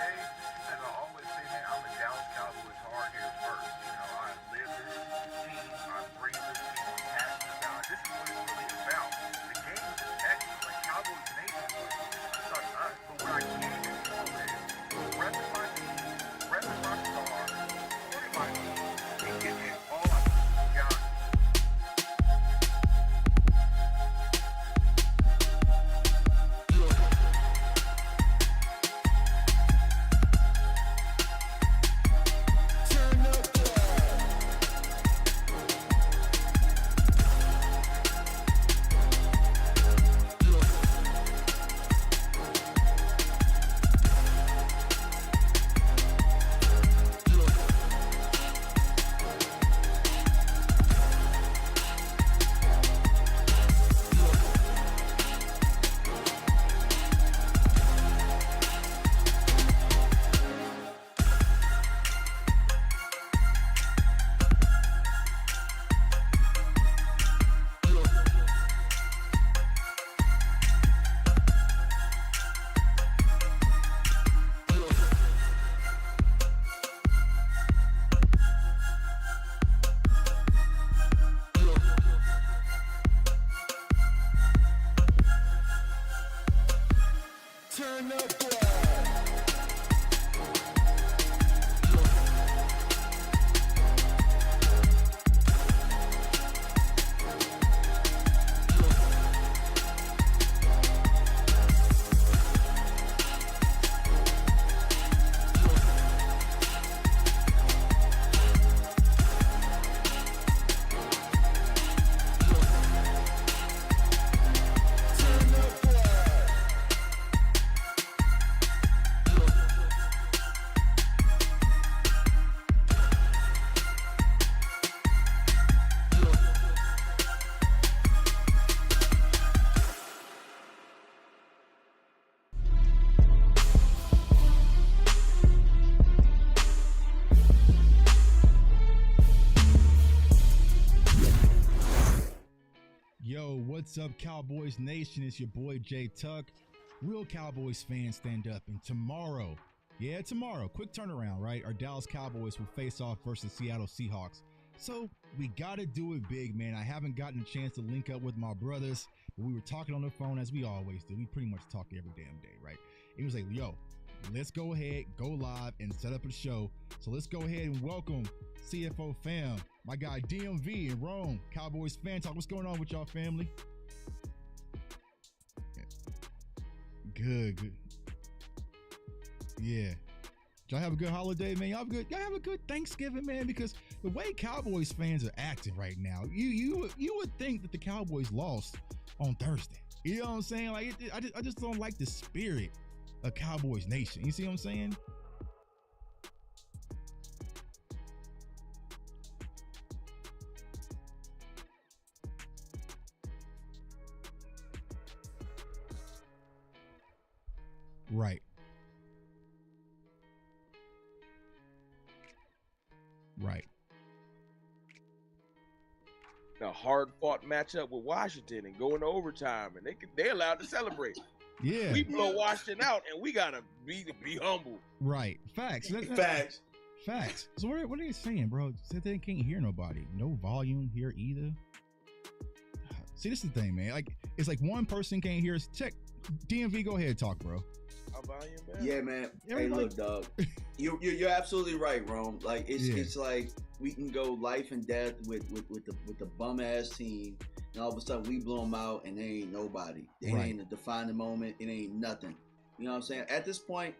day, as I always say, man, I'm a Dallas Cowboys hard here first. You know, I live this team, I breathe this team, I'm passionate about it. This is what it's really about. The game is excellent. Like Cowboys Nation is not us, but what I can control is repping my team, repping my star, supporting my team, and getting it all I got. Yo, what's up, Cowboys Nation? It's your boy Jay Tuck. Real Cowboys fans, stand up. And tomorrow, quick turnaround, right? Our Dallas Cowboys will face off versus Seattle Seahawks. So we got to do it big, man. I haven't gotten a chance to link up with my brothers, but we were talking on the phone as we always do. We pretty much talk every damn day, right? It was like, yo, let's go ahead, go live, and set up a show. So let's go ahead and welcome CFO fam, my guy DMV in Rome, Cowboys fan talk. What's going on with y'all, family? Good. Yeah. Did y'all have a good holiday, man? Y'all have a good Thanksgiving, man, because the way Cowboys fans are acting right now, you would think that the Cowboys lost on Thursday. You know what I'm saying? Like, I just don't like the spirit of Cowboys Nation. You see what I'm saying? Right. A hard-fought matchup with Washington and going to overtime, and they're allowed to celebrate. Yeah, we blow Washington out, and we gotta be humble. Right. Facts. Facts. So what are they saying, bro? Said they can't hear nobody. No volume here either. See, this is the thing, man. Like, it's like one person can't hear us. Check DMV. Go ahead and talk, bro. Our volume, man. Yeah, man. Hey, look, dog. You're absolutely right, Rome. Like it's like we can go life and death with the bum ass team, and all of a sudden we blow them out, and they ain't nobody. It ain't a defining moment. It ain't nothing. You know what I'm saying? At this point,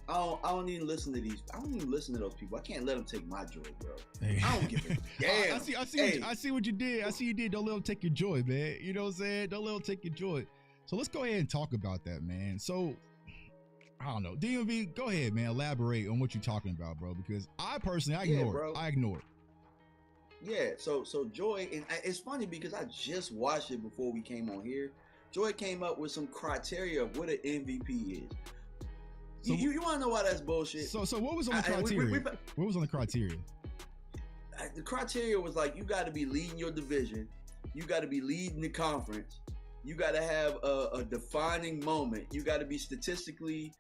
I don't even listen to these. I don't even listen to those people. I can't let them take my joy, bro. Hey. I don't give a damn. I see what you did. I see you did. Don't let them take your joy, man. You know what I'm saying? Don't let them take your joy. So let's go ahead and talk about that, man. So I don't know. DMV, go ahead, man. Elaborate on what you're talking about, bro. Because I ignore it. I ignore it. Yeah. So Joy, and it's funny because I just watched it before we came on here. Joy came up with some criteria of what an MVP is. So, you want to know why that's bullshit? So what was on the criteria? What was on the criteria? The criteria was like, you got to be leading your division, you got to be leading the conference, you got to have a defining moment. You got to be statistically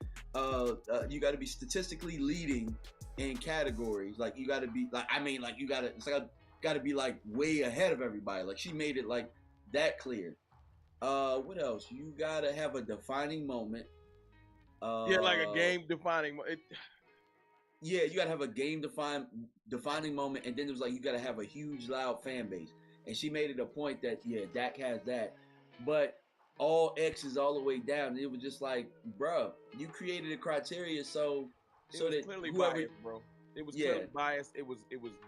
leading in categories. Like you got to be like, I mean, like you got to, it's like got to be like way ahead of everybody. Like she made it like that clear. What else? You got to have a defining moment. Yeah, like a game defining. Yeah, you got to have a game defining moment, and then it was like you got to have a huge, loud fan base. And she made it a point that Dak has that, but all X's all the way down. It was just like, bro, you created a criteria so that clearly whoever, biased, bro. It was clearly biased. It was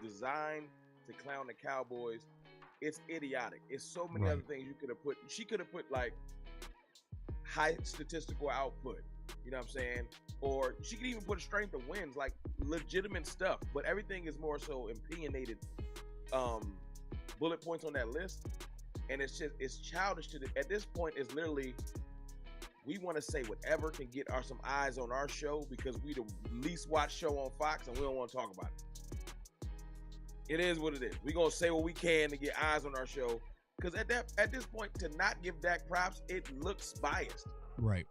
designed to clown the Cowboys. It's idiotic. It's so many other things you could have put. She could have put like high statistical output. You know what I'm saying? Or she could even put strength of wins, like legitimate stuff. But everything is more so opinionated bullet points on that list. And it's childish at this point. It's literally, we want to say whatever can get some eyes on our show because we the least watched show on Fox and we don't want to talk about it. It is what it is. We're going to say what we can to get eyes on our show. Because at this point, to not give Dak props, it looks biased. Right.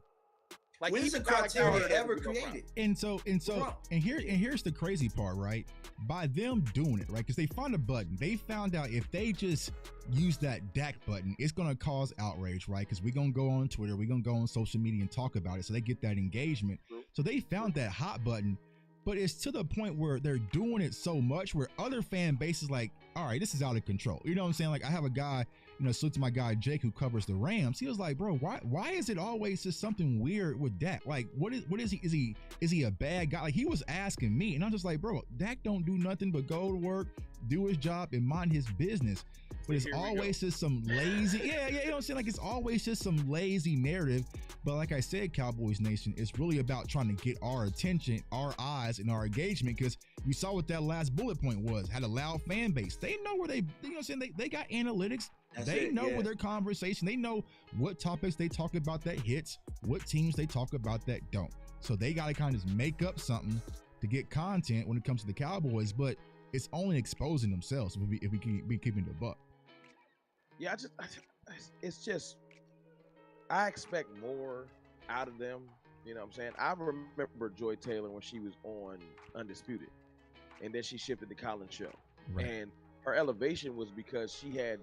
Like when is the criteria ever created? And here's the crazy part, right? By them doing it, right? Because they found a button. They found out if they just use that Dak button, it's gonna cause outrage, right? Because we're gonna go on Twitter, we're gonna go on social media and talk about it. So they get that engagement. So they found that hot button, but it's to the point where they're doing it so much where other fan bases like, all right, this is out of control. You know what I'm saying? Like I have a guy, salute to my guy Jake who covers the Rams. He was like, bro, why is it always just something weird with Dak? Like, what is he? Is he a bad guy? Like he was asking me, and I'm just like, bro, Dak don't do nothing but go to work, do his job, and mind his business. But it's always just some lazy, you know what I'm saying? Like it's always just some lazy narrative. But like I said, Cowboys Nation, it's really about trying to get our attention, our eyes, and our engagement. Because you saw what that last bullet point was. Had a loud fan base. They know where you know what I'm saying? They got analytics. They know where their conversation. They know what topics they talk about that hits, what teams they talk about that don't. So they got to kind of make up something to get content when it comes to the Cowboys. But it's only exposing themselves if we can be keeping the buck. Yeah, it's just, I expect more out of them. You know what I'm saying? I remember Joy Taylor when she was on Undisputed, and then she shifted to Colin's show. Right. And her elevation was because she had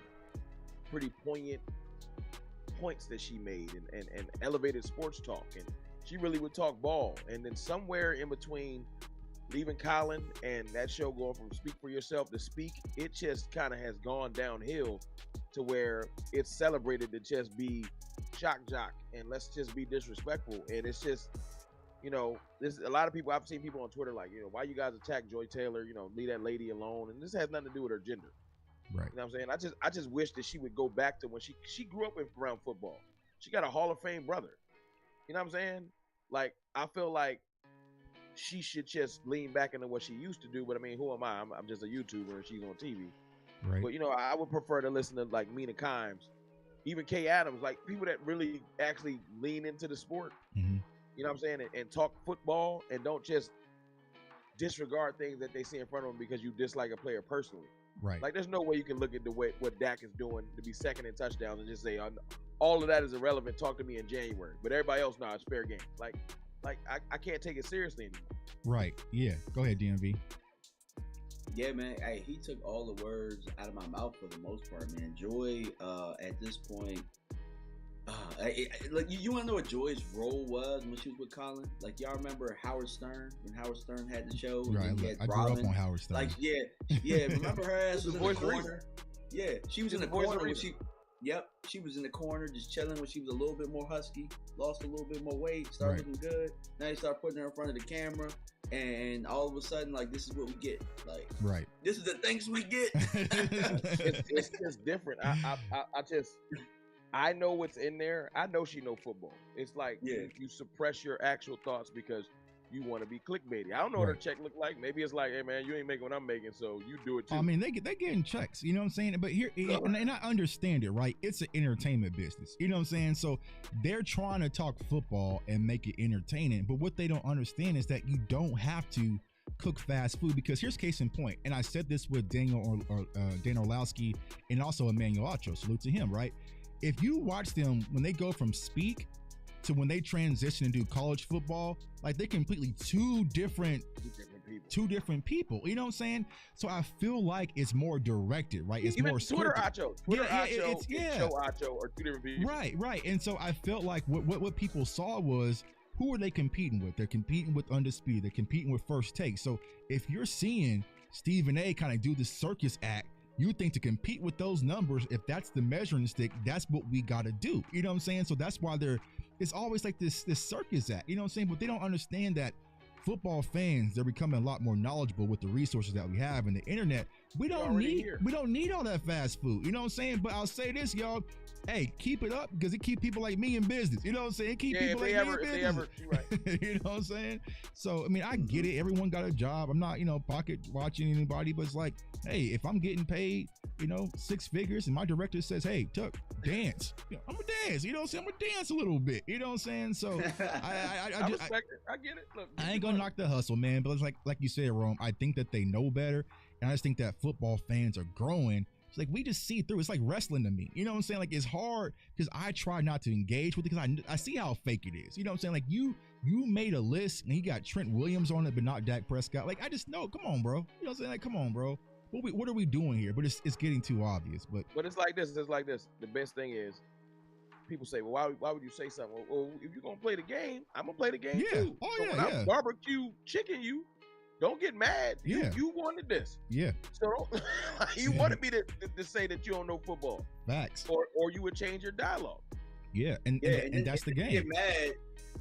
pretty poignant points that she made and elevated sports talk. And she really would talk ball. And then somewhere in between leaving Colin and that show going from Speak for Yourself to Speak, it just kind of has gone downhill to where it's celebrated to just be shock jock and let's just be disrespectful. And it's just, there's a lot of people, I've seen people on Twitter like, why you guys attack Joy Taylor, leave that lady alone. And this has nothing to do with her gender. Right. You know what I'm saying? I just wish that she would go back to when she grew up around football. She got a Hall of Fame brother. You know what I'm saying? Like, I feel like she should just lean back into what she used to do. But I mean, who am I? I'm just a YouTuber and she's on TV. Right. But, I would prefer to listen to like Mina Kimes, even Kay Adams, like people that really actually lean into the sport. Mm-hmm. You know what I'm saying? And talk football and don't just disregard things that they see in front of them because you dislike a player personally. Right. Like, there's no way you can look at the way what Dak is doing to be second in touchdowns and just say, all of that is irrelevant. Talk to me in January. But everybody else, it's fair game. Like I can't take it seriously anymore. Right. Yeah. Go ahead, DMV. Yeah, man. Hey, he took all the words out of my mouth for the most part, man. Joy, at this point, like you want to know what Joy's role was when she was with Colin? Like y'all remember Howard Stern when Howard Stern had the show? Right. I grew up on Howard Stern. Like yeah. Remember her ass was in the corner. Yeah, she was in the corner when she. Yep, she was in the corner just chilling when she was a little bit more husky, lost a little bit more weight, started looking good. Now you start putting her in front of the camera, and all of a sudden, like, this is what we get. Like, this is the things we get. it's just different. I know what's in there. I know she know football. It's like you suppress your actual thoughts because you want to be clickbaity. I don't know what her check look like. Maybe it's like, hey man, you ain't making what I'm making, so you do it too. I mean, they getting checks. You know what I'm saying? But here, and I understand it, right? It's an entertainment business. You know what I'm saying? So they're trying to talk football and make it entertaining. But what they don't understand is that you don't have to cook fast food, because here's case in point. And I said this with Daniel Orlowski and also Emmanuel Acho. Salute to him, right? if you watch them when they go from speak to when they transition and do college football, like they're completely two different people. You know what I'm saying? So I feel like it's more directed, right? It's even more Twitter scripted. Show Acho are two different people. Right. And so I felt like what people saw was, who are they competing with? They're competing with Undisputed. They're competing with First Take. So if you're seeing Stephen A kind of do the circus act, you think to compete with those numbers, if that's the measuring stick, that's what we got to do. You know what I'm saying? So that's why it's always like this circus act. You know what I'm saying? But they don't understand that football fans, they're becoming a lot more knowledgeable with the resources that we have and the internet. We don't need all that fast food. You know what I'm saying? But I'll say this, y'all. Hey, keep it up, because it keep people like me in business. You know what I'm saying? Keep people like me in business. Right. You know what I'm saying? So, I mean, I get it. Everyone got a job. I'm not, pocket watching anybody, but it's like, hey, if I'm getting paid, 6 figures and my director says, hey, Tuck, dance. I'm going to dance. You know what I'm saying? I'm going to dance a little bit. You know what I'm saying? So, I respect it. I get it. Look, I ain't going to knock the hustle, man. But it's like you said, Rome, I think that they know better. And I just think that football fans are growing. It's like we just see through. It's like wrestling to me. You know what I'm saying? Like, it's hard because I try not to engage with it because I see how fake it is. You know what I'm saying? Like, you made a list and he got Trent Williams on it, but not Dak Prescott. Like, I just know. Come on, bro. You know what I'm saying? Like, come on, bro. What are we doing here? But it's getting too obvious. But it's like this. It's like this. The best thing is, people say, well, why would you say something? Well, if you're gonna play the game, I'm gonna play the game too. Oh, so when I barbecue chicken you, don't get mad. You wanted this. Yeah. So you wanted me to say that you don't know football. Facts. Or you would change your dialogue. Yeah, and that's the game. They get mad,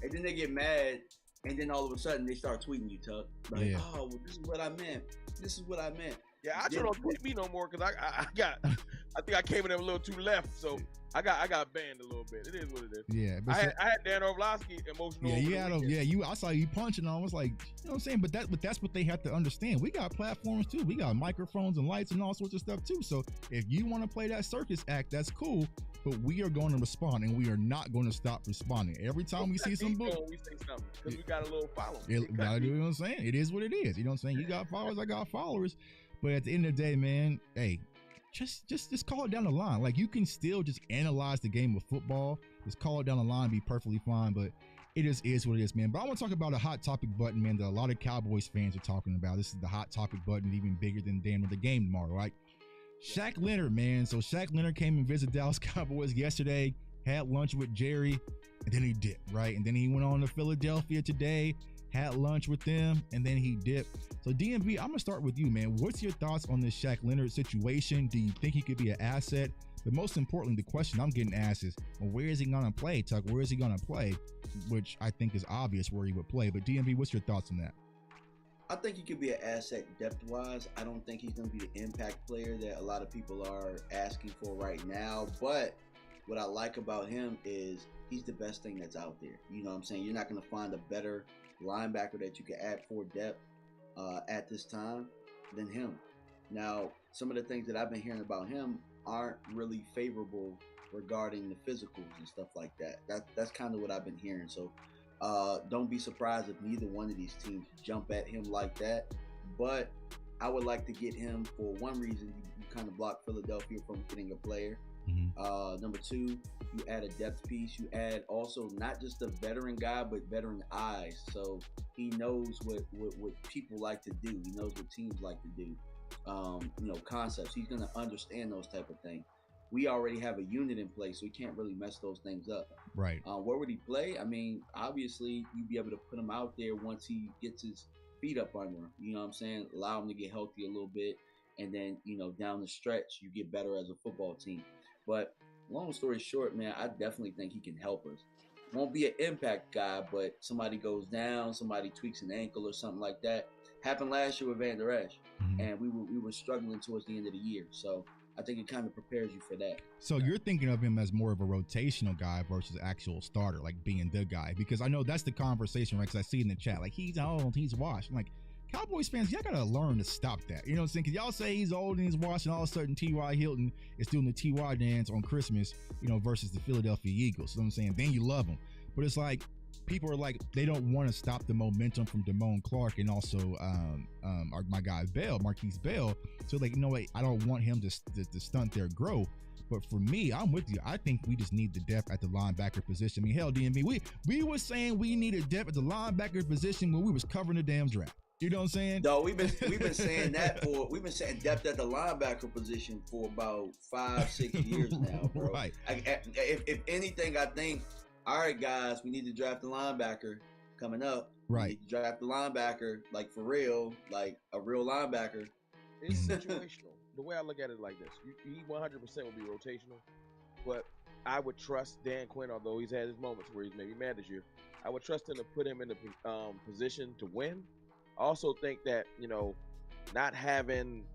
and then they get mad, and then all of a sudden they start tweeting you, Tuck. Like, oh, well, this is what I meant. This is what I meant. Yeah, I don't tweet me no more because I think I came in there a little too left, so I got banned a little bit. It is what it is. Yeah, but I had Dan Orlovsky emotional. I saw you punching on. I was like, you know what I'm saying? But that's what they have to understand. We got platforms too. We got microphones and lights and all sorts of stuff too. So if you want to play that circus act, that's cool. But we are going to respond, and we are not going to stop responding. Every time we see some book, we say something because we got a little following. You know what I'm saying? It is what it is. You know what I'm saying? You got followers, I got followers. But at the end of the day, man, hey, just call it down the line. Like, you can still just analyze the game of football. Just call it down the line, be perfectly fine. But it is what it is, man. But I want to talk about a hot topic button, man, that a lot of Cowboys fans are talking about. This is the hot topic button, even bigger than the game tomorrow, right? Shaq Leonard, man. So Shaq Leonard came and visited Dallas Cowboys yesterday, had lunch with Jerry, and then he dipped, right? And then he went on to Philadelphia today, had lunch with them, and then he dipped. So DMV, I'm gonna start with you, man. What's your thoughts on this Shaq Leonard situation? Do you think he could be an asset? But most importantly, the question I'm getting asked is, well, where is he gonna play, Tuck? Where is he gonna play? Which I think is obvious where he would play. But DMV, what's your thoughts on that? I think he could be an asset depth-wise. I don't think he's going to be the impact player that a lot of people are asking for right now. But what I like about him is he's the best thing that's out there. You know what I'm saying? You're not going to find a better linebacker that you can add for depth at this time than him. Now, some of the things that I've been hearing about him aren't really favorable regarding the physicals and stuff like that. That's kind of what I've been hearing. So don't be surprised if neither one of these teams jump at him like that. But I would like to get him for one reason. You kind of block Philadelphia from getting a player. Mm-hmm. Number two, you add a depth piece. You add also not just a veteran guy, but veteran eyes. So he knows what people like to do. He knows what teams like to do. Concepts. He's going to understand those type of things. We already have a unit in place, so we can't really mess those things up. Right. Where would he play? I mean, obviously, you'd be able to put him out there once he gets his feet up under him. You know what I'm saying? Allow him to get healthy a little bit. And then, down the stretch, you get better as a football team. But long story short, man, I definitely think he can help us. Won't be an impact guy, but somebody goes down, somebody tweaks an ankle or something like that. Happened last year with Van Der Esch. Mm-hmm. And we were struggling towards the end of the year. So I think it kind of prepares you for that. So you're thinking of him as more of a rotational guy versus actual starter, like being the guy, because I know that's the conversation, right? Because I see in the chat, like, he's old, he's washed. I'm like, Cowboys fans, y'all gotta learn to stop that. You know what I'm saying? Because y'all say he's old and he's washed, and all of a sudden T.Y. Hilton is doing the T.Y. dance on Christmas, versus the Philadelphia Eagles. You know what I'm saying? Then you love him. But it's like, people are like, they don't want to stop the momentum from Damone Clark and also my guy Marquise Bell. So like, you know what? I don't want him to stunt their growth. But for me, I'm with you. I think we just need the depth at the linebacker position. I mean, hell, DMV, we were saying we needed depth at the linebacker position when we was covering the damn draft. You know what I'm saying? No, we've been saying that we've been saying depth at the linebacker position for about 5-6 years now, bro. Right. If anything, I think, all right, guys, we need to draft the linebacker coming up. Right. We need to draft the linebacker, like for real, like a real linebacker. It's situational. The way I look at it like this, he 100% will be rotational, but I would trust Dan Quinn, although he's had his moments where he's maybe mad this year. I would trust him to put him in the position to win. I also think that, you know, not having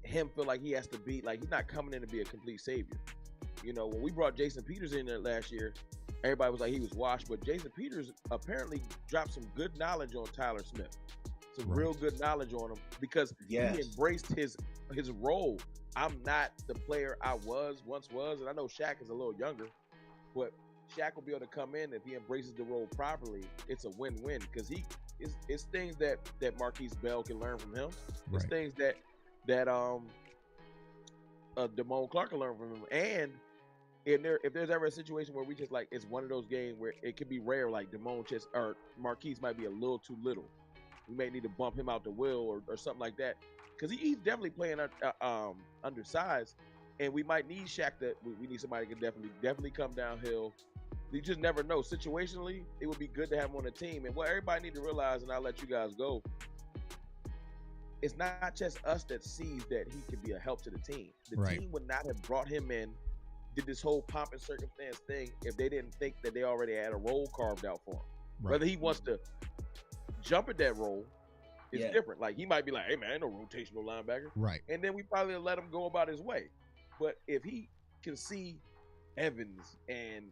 him feel like he has to be, like, he's not coming in to be a complete savior. You know, when we brought Jason Peters in there last year, everybody was like he was washed, but Jason Peters apparently dropped some good knowledge on Tyler Smith. Some real good knowledge on him because he embraced his role. I'm not the player I once was, and I know Shaq is a little younger, but Shaq will be able to come in if he embraces the role properly. It's a win-win because it's things that Marquise Bell can learn from him. It's things that Damone Clark can learn from him. And if there's ever a situation where we just like, it's one of those games where it could be rare, like Damone or Marquise might be a little too little. We may need to bump him out the will or something like that because he's definitely playing undersized, and we might need Shaq. We need somebody who can definitely come downhill. You just never know. Situationally, it would be good to have him on the team. And what everybody need to realize, and I'll let you guys go, it's not just us that sees that he could be a help to the team. The team would not have brought him in, did this whole pomp and circumstance thing if they didn't think that they already had a role carved out for him. Whether he wants to jump at that role is different. Like he might be like, hey man, ain't no rotational linebacker. Right. And then we probably let him go about his way. But if he can see Evans and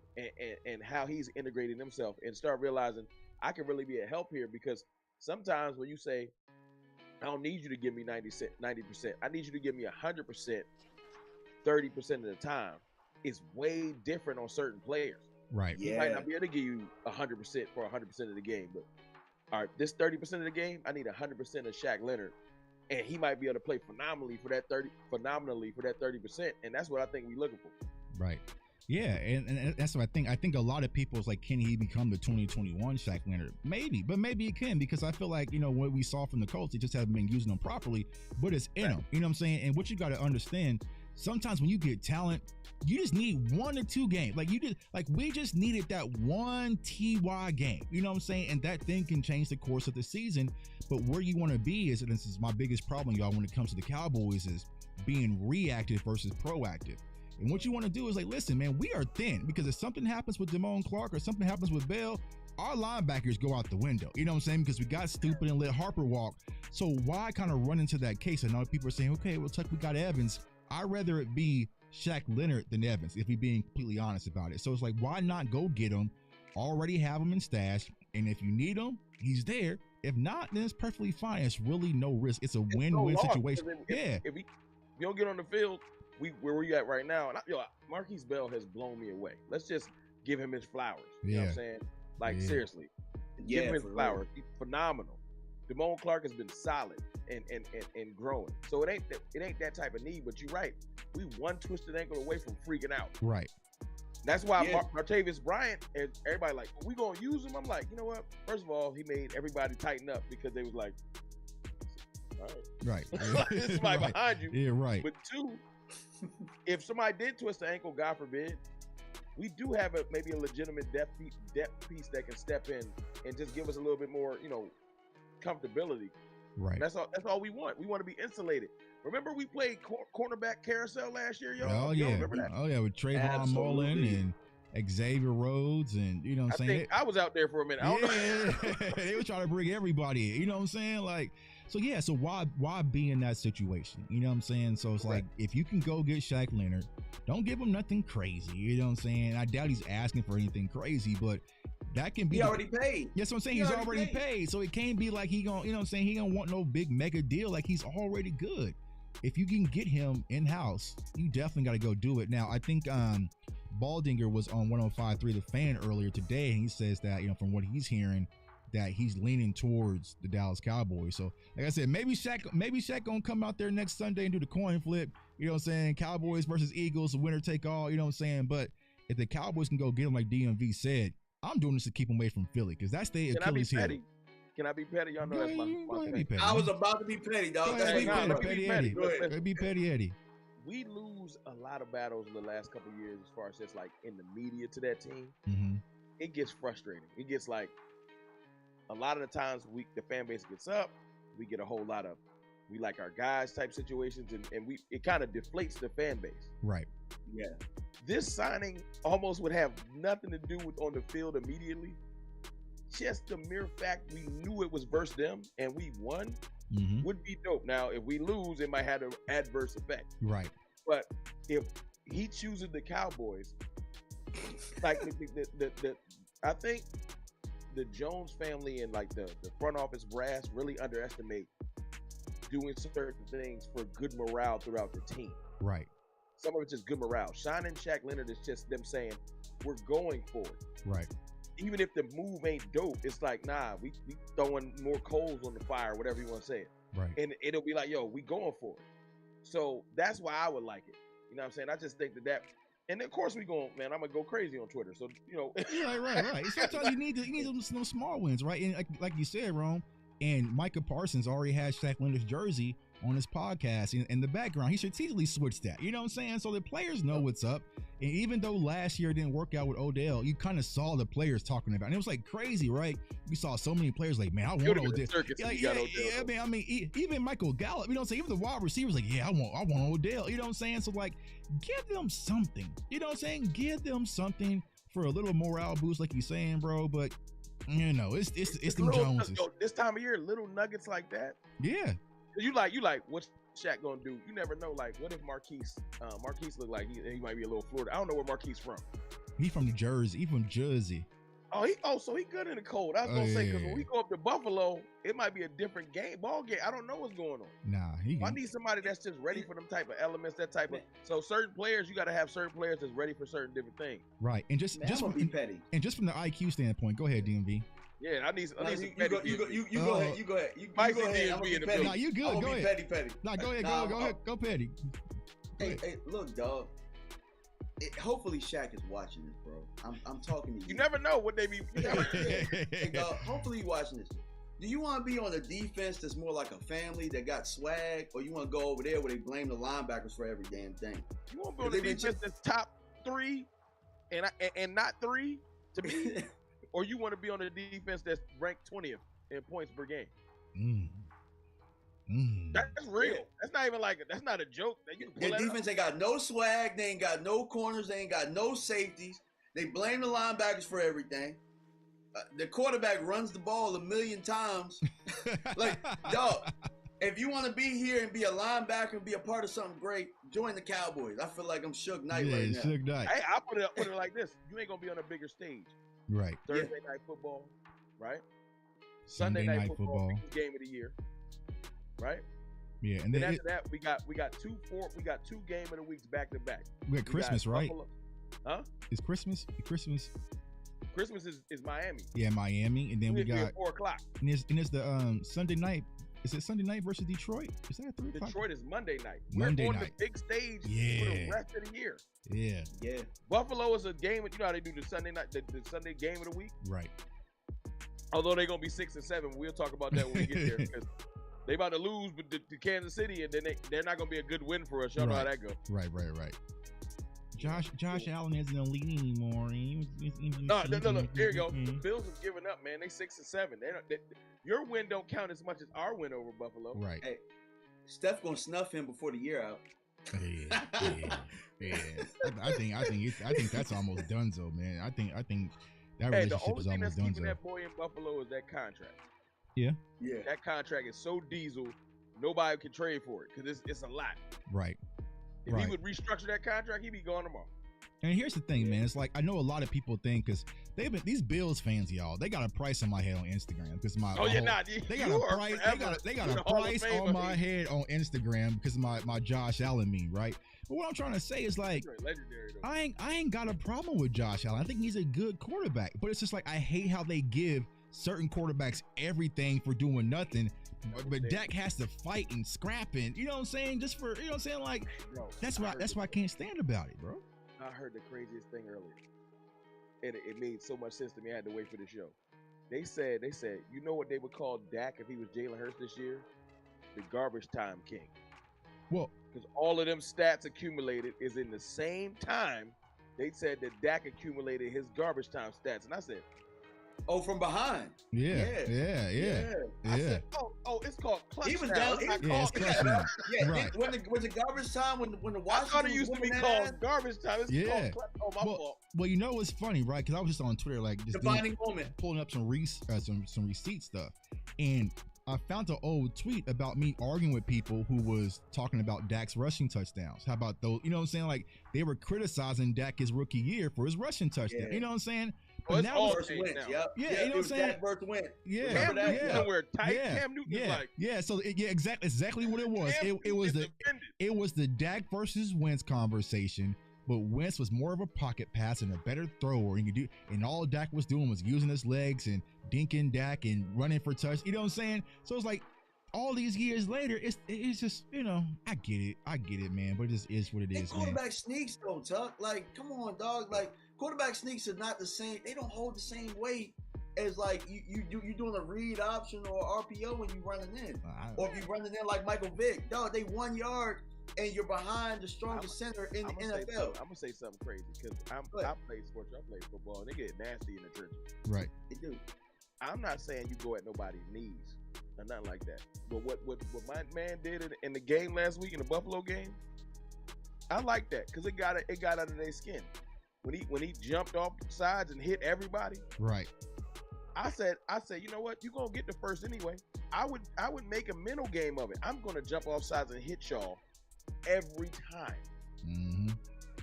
how he's integrating himself and start realizing I can really be a help here, because sometimes when you say, I don't need you to give me 90%, I need you to give me 100%, 30% of the time, it's way different on certain players. Right. He might not be able to give you 100% for 100% of the game, but all right, this 30% of the game, I need 100% of Shaq Leonard, and he might be able to play phenomenally for that 30%, and that's what I think we're looking for. Right. Yeah, and that's what I think. I think a lot of people is like, can he become the 2021 Shaq Leonard? Maybe, but maybe he can, because I feel like, you know, what we saw from the Colts, he just haven't been using them properly, but it's in him. You know what I'm saying? And what you got to understand, sometimes when you get talent, you just need 1 or 2 games. We just needed that one TY game. You know what I'm saying? And that thing can change the course of the season. But where you want to be is, and this is my biggest problem, y'all, when it comes to the Cowboys, is being reactive versus proactive. And what you want to do is like, listen, man, we are thin, because if something happens with Damone Clark or something happens with Bell, our linebackers go out the window. You know what I'm saying? Because we got stupid and let Harper walk. So why kind of run into that case? I know people are saying, okay, well, Tuck, we got Evans. I'd rather it be Shaq Leonard than Evans, if we're being completely honest about it. So it's like, why not go get him, already have him in stash, and if you need him, he's there. If not, then it's perfectly fine. It's really no risk. It's a win-win situation. If you don't get on the field, where we at right now, and Marquise Bell has blown me away. Let's just give him his flowers. You know what I'm saying? Like, seriously. Give him his flowers. He's phenomenal. Damone Clark has been solid and growing. So it ain't that type of need, but you're right. We one twisted ankle away from freaking out. Right. That's why Martavis Bryant, and everybody like, we gonna use him? I'm like, you know what? First of all, he made everybody tighten up, because they was like, all right. Right. There's somebody behind you. Yeah, right. But 2, if somebody did twist the ankle, God forbid, we do have maybe a legitimate depth piece that can step in and just give us a little bit more, you know, comfortability. Right. That's all we want. We want to be insulated. Remember we played cornerback carousel last year, y'all? Oh, yeah. Remember that? Oh, yeah, with Trayvon Mullen and Xavier Rhodes, and you know what I'm saying? I was out there for a minute. I don't know. They were trying to bring everybody in, you know what I'm saying? Like, so yeah, so why be in that situation? You know what I'm saying? So it's like, if you can go get Shaq Leonard, don't give him nothing crazy. You know what I'm saying? I doubt he's asking for anything crazy, but that can be. He already paid. Yes, what I'm saying. He's already paid. So it can't be like he gonna, you know what I'm saying? He don't want no big mega deal. Like, he's already good. If you can get him in house, you definitely got to go do it. Now, I think Baldinger was on 105.3 The Fan earlier today, and he says that, from what he's hearing, that he's leaning towards the Dallas Cowboys. So, like I said, maybe Shaq gonna come out there next Sunday and do the coin flip. You know what I'm saying? Cowboys versus Eagles, winner take all. You know what I'm saying? But if the Cowboys can go get him, like DMV said, I'm doing this to keep him away from Philly because that's the Achilles heel. Can I be petty? Y'all know that's my thing. I was about to be petty, dog. Petty Eddie. We lose a lot of battles in the last couple of years as far as just like in the media to that team. Mm-hmm. It gets frustrating. It gets like a lot of the times the fan base gets up. We get a whole lot of we like our guys type situations, and it kind of deflates the fan base. Right. Yeah. This signing almost would have nothing to do with on the field immediately. Just the mere fact we knew it was versus them and we won would be dope. Now, if we lose, it might have an adverse effect. Right. But if he chooses the Cowboys, like I think the Jones family and like the front office brass really underestimate doing certain things for good morale throughout the team. Right. Some of it's just good morale. Signing Shaq Leonard is just them saying, we're going for it. Right. Even if the move ain't dope, it's like, nah, we throwing more coals on the fire, whatever you want to say it. Right. And it'll be like, yo, we going for it. So that's why I would like it. You know what I'm saying? I just think that, and of course I'm gonna go crazy on Twitter. So, Right. Sometimes you need some small wins, right? And like you said, Rome, and Micah Parsons already has Shaq Leonard's jersey on his podcast in the background. He strategically switched that. You know what I'm saying? So the players know what's up. And even though last year didn't work out with Odell, you kind of saw the players talking about it. And it was like crazy, right? We saw so many players like, man, I want Odell. I mean, even Michael Gallup, you know what I'm saying? Even the wide receivers like, yeah, I want Odell. You know what I'm saying? So like, give them something. You know what I'm saying? Give them something for a little morale boost, like you're saying, bro. But it's them Joneses. This time of year, little nuggets like that. Yeah. You like what's Shaq gonna do? You never know. Like, what if Marquise look like he might be a little Florida? I don't know where Marquise from. He from Jersey. He from Jersey. So he good in the cold. I was gonna say because when we go up to Buffalo, it might be a different ball game. I don't know what's going on. Nah, I need somebody that's just ready for them type of elements, that type of. So certain players, you got to have certain players that's ready for certain different things. Right, and just from petty. And just from the IQ standpoint, go ahead, DMV. Yeah, I need some petty. You go ahead. You go ahead. Mike DMV in the building. Nah, you good. Go ahead. Petty. Nah, go ahead. Go petty. Hey, look, dog. Hopefully Shaq is watching this, bro. I'm talking to you. You never know what they be. Hey, dog, hopefully you're watching this. Do you want to be on a defense that's more like a family that got swag, or you want to go over there where they blame the linebackers for every damn thing? You want to be on the defense that's top 3 and not 3 to me, or you want to be on a defense that's ranked 20th in points per game? That's real. That's not even that's not a joke. Their defense ain't got no swag. They ain't got no corners. They ain't got no safeties. They blame the linebackers for everything. The quarterback runs the ball a million times. Like, dog, if you want to be here and be a linebacker and be a part of something great, join the Cowboys. I feel like I'm Suge Knight right now. Suge Knight. Hey, I put it like this. You ain't going to be on a bigger stage. Right. Thursday night football, right? Sunday night football. Game of the year. Right? Yeah, and then after that, we got two game of the weeks back to back. We got Christmas, right? Buffalo. Huh? It's Christmas. Christmas is Miami. Yeah, Miami, and then we got 4:00. And it's the Sunday night. Is it Sunday night versus Detroit? Is that 3 o'clock? Detroit is Monday night. Monday We're on night. the big stage for the rest of the year. Yeah. Buffalo is a game. You know how they do the Sunday night, the Sunday game of the week. Right. Although they're gonna be 6 and 7, we'll talk about that when we get there because they about to lose to Kansas City, and then they're not gonna be a good win for us. Y'all know how that goes. Right. Josh Allen isn't a lead anymore. No. Here you go. The Bills have given up, man. They 6 and 7. Your win don't count as much as our win over Buffalo. Right. Hey, Steph gonna snuff him before the year out. Yeah. I think that's almost donezo, man. I think that relationship is almost donezo. The only thing that's keeping that boy in Buffalo is that contract. Yeah. That contract is so diesel, nobody can trade for it because it's a lot. Right. If he would restructure that contract, he'd be gone tomorrow. And here's the thing, man. It's like I know a lot of people think because these Bills fans, y'all. They got a price on my head on Instagram because they got a price. They got a price on my head on Instagram because my Josh Allen meme, right? But what I'm trying to say is like, I ain't got a problem with Josh Allen. I think he's a good quarterback, but it's just like I hate how they give certain quarterbacks everything for doing nothing. But Dak has to fight and scrap and you know what I'm saying? Just for you know what I'm saying? Like that's why I can't stand about it, bro. I heard the craziest thing earlier. And it made so much sense to me. I had to wait for the show. They said, you know what they would call Dak if he was Jalen Hurts this year? The garbage time king. Well, because all of them stats accumulated is in the same time. They said that Dak accumulated his garbage time stats, and I said, "Oh, from behind." Yeah. I said, "Oh, it's called clutch." He was now. down. It's clutch now. Right. When the garbage time when the Washington I thought it used to be called garbage time. It's called clutch. Oh, my fault. Well, you know what's funny, right? Because I was just on Twitter, like just defining moment, pulling up some receipt stuff, and I found an old tweet about me arguing with people who was talking about Dak's rushing touchdowns. How about those? You know what I'm saying? Like they were criticizing Dak his rookie year for his rushing touchdown. Yeah. You know what I'm saying? But now it's first wins. Yeah, you know what I'm saying? Dak first win. Yeah, Cam Newton somewhere tight. Cam Newton like So exactly what it was. It was the Dak versus Wentz conversation. But Wentz was more of a pocket pass and a better thrower, and all Dak was doing was using his legs and dinking Dak and running for touch. You know what I'm saying? So it's like all these years later, it's just I get it, man. But it just is what it is. Quarterback sneaks though, Tuck. Like, come on, dog. Like quarterback sneaks are not the same. They don't hold the same weight as like you doing a read option or RPO when you running in, or if you running in like Michael Vick. Dog, they 1 yard. And you're behind the strongest center in the NFL. I'm gonna say something crazy because I play sports. I play football, and they get nasty in the trenches. Right. They do. I'm not saying you go at nobody's knees or nothing like that. But what my man did in the game last week in the Buffalo game, I like that because it got under their skin when he jumped off the sides and hit everybody. Right. I said, you know what? You're gonna get the first anyway. I would make a mental game of it. I'm gonna jump off sides and hit y'all every time. Mm-hmm.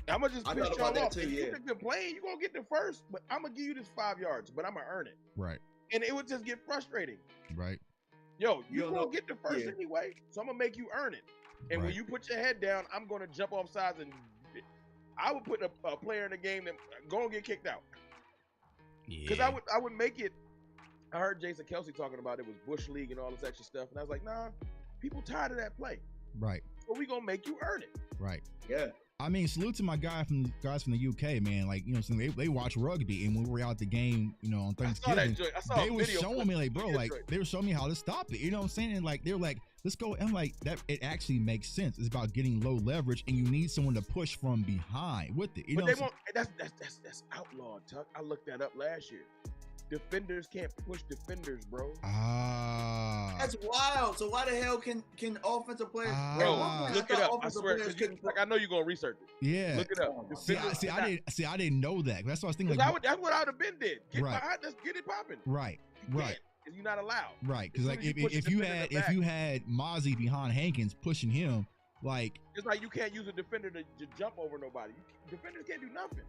I'm gonna just piss y'all off. Too, yeah. If you're playing, you're gonna get the first, but I'm gonna give you this 5 yards, but I'm gonna earn it. Right. And it would just get frustrating. Right. Yo, you're gonna get the first anyway, so I'm gonna make you earn it. And when you put your head down, I'm gonna jump off sides and I would put a player in the game that gonna get kicked out. Because I would make it. I heard Jason Kelsey talking about it was Bush League and all this extra stuff, and I was like, nah, people tired of that play. Right. So we gonna make you earn it. Right. Yeah. I mean, salute to my guys from the UK, man. Like, they watch rugby, and when we were out at the game, on Thanksgiving, they were showing me, like, bro, like, they were showing me how to stop it. You know what I'm saying? And like, they were like, let's go. And I'm like, that it actually makes sense. It's about getting low leverage, and you need someone to push from behind with it. But they won't. That's outlawed, Tuck. I looked that up last year. Defenders can't push defenders, bro. That's wild. So why the hell can offensive players? Bro, look it up. I swear. I know you're gonna research it. Yeah. Look it up. I didn't know that. That's what I was thinking. Like, that's what I would have been did. Get behind, let's get it popping. Right. Right. Because you're not allowed. Right. Because like if you had Mozzie behind Hankins pushing him, like it's like you can't use a defender to jump over nobody. Defenders can't do nothing,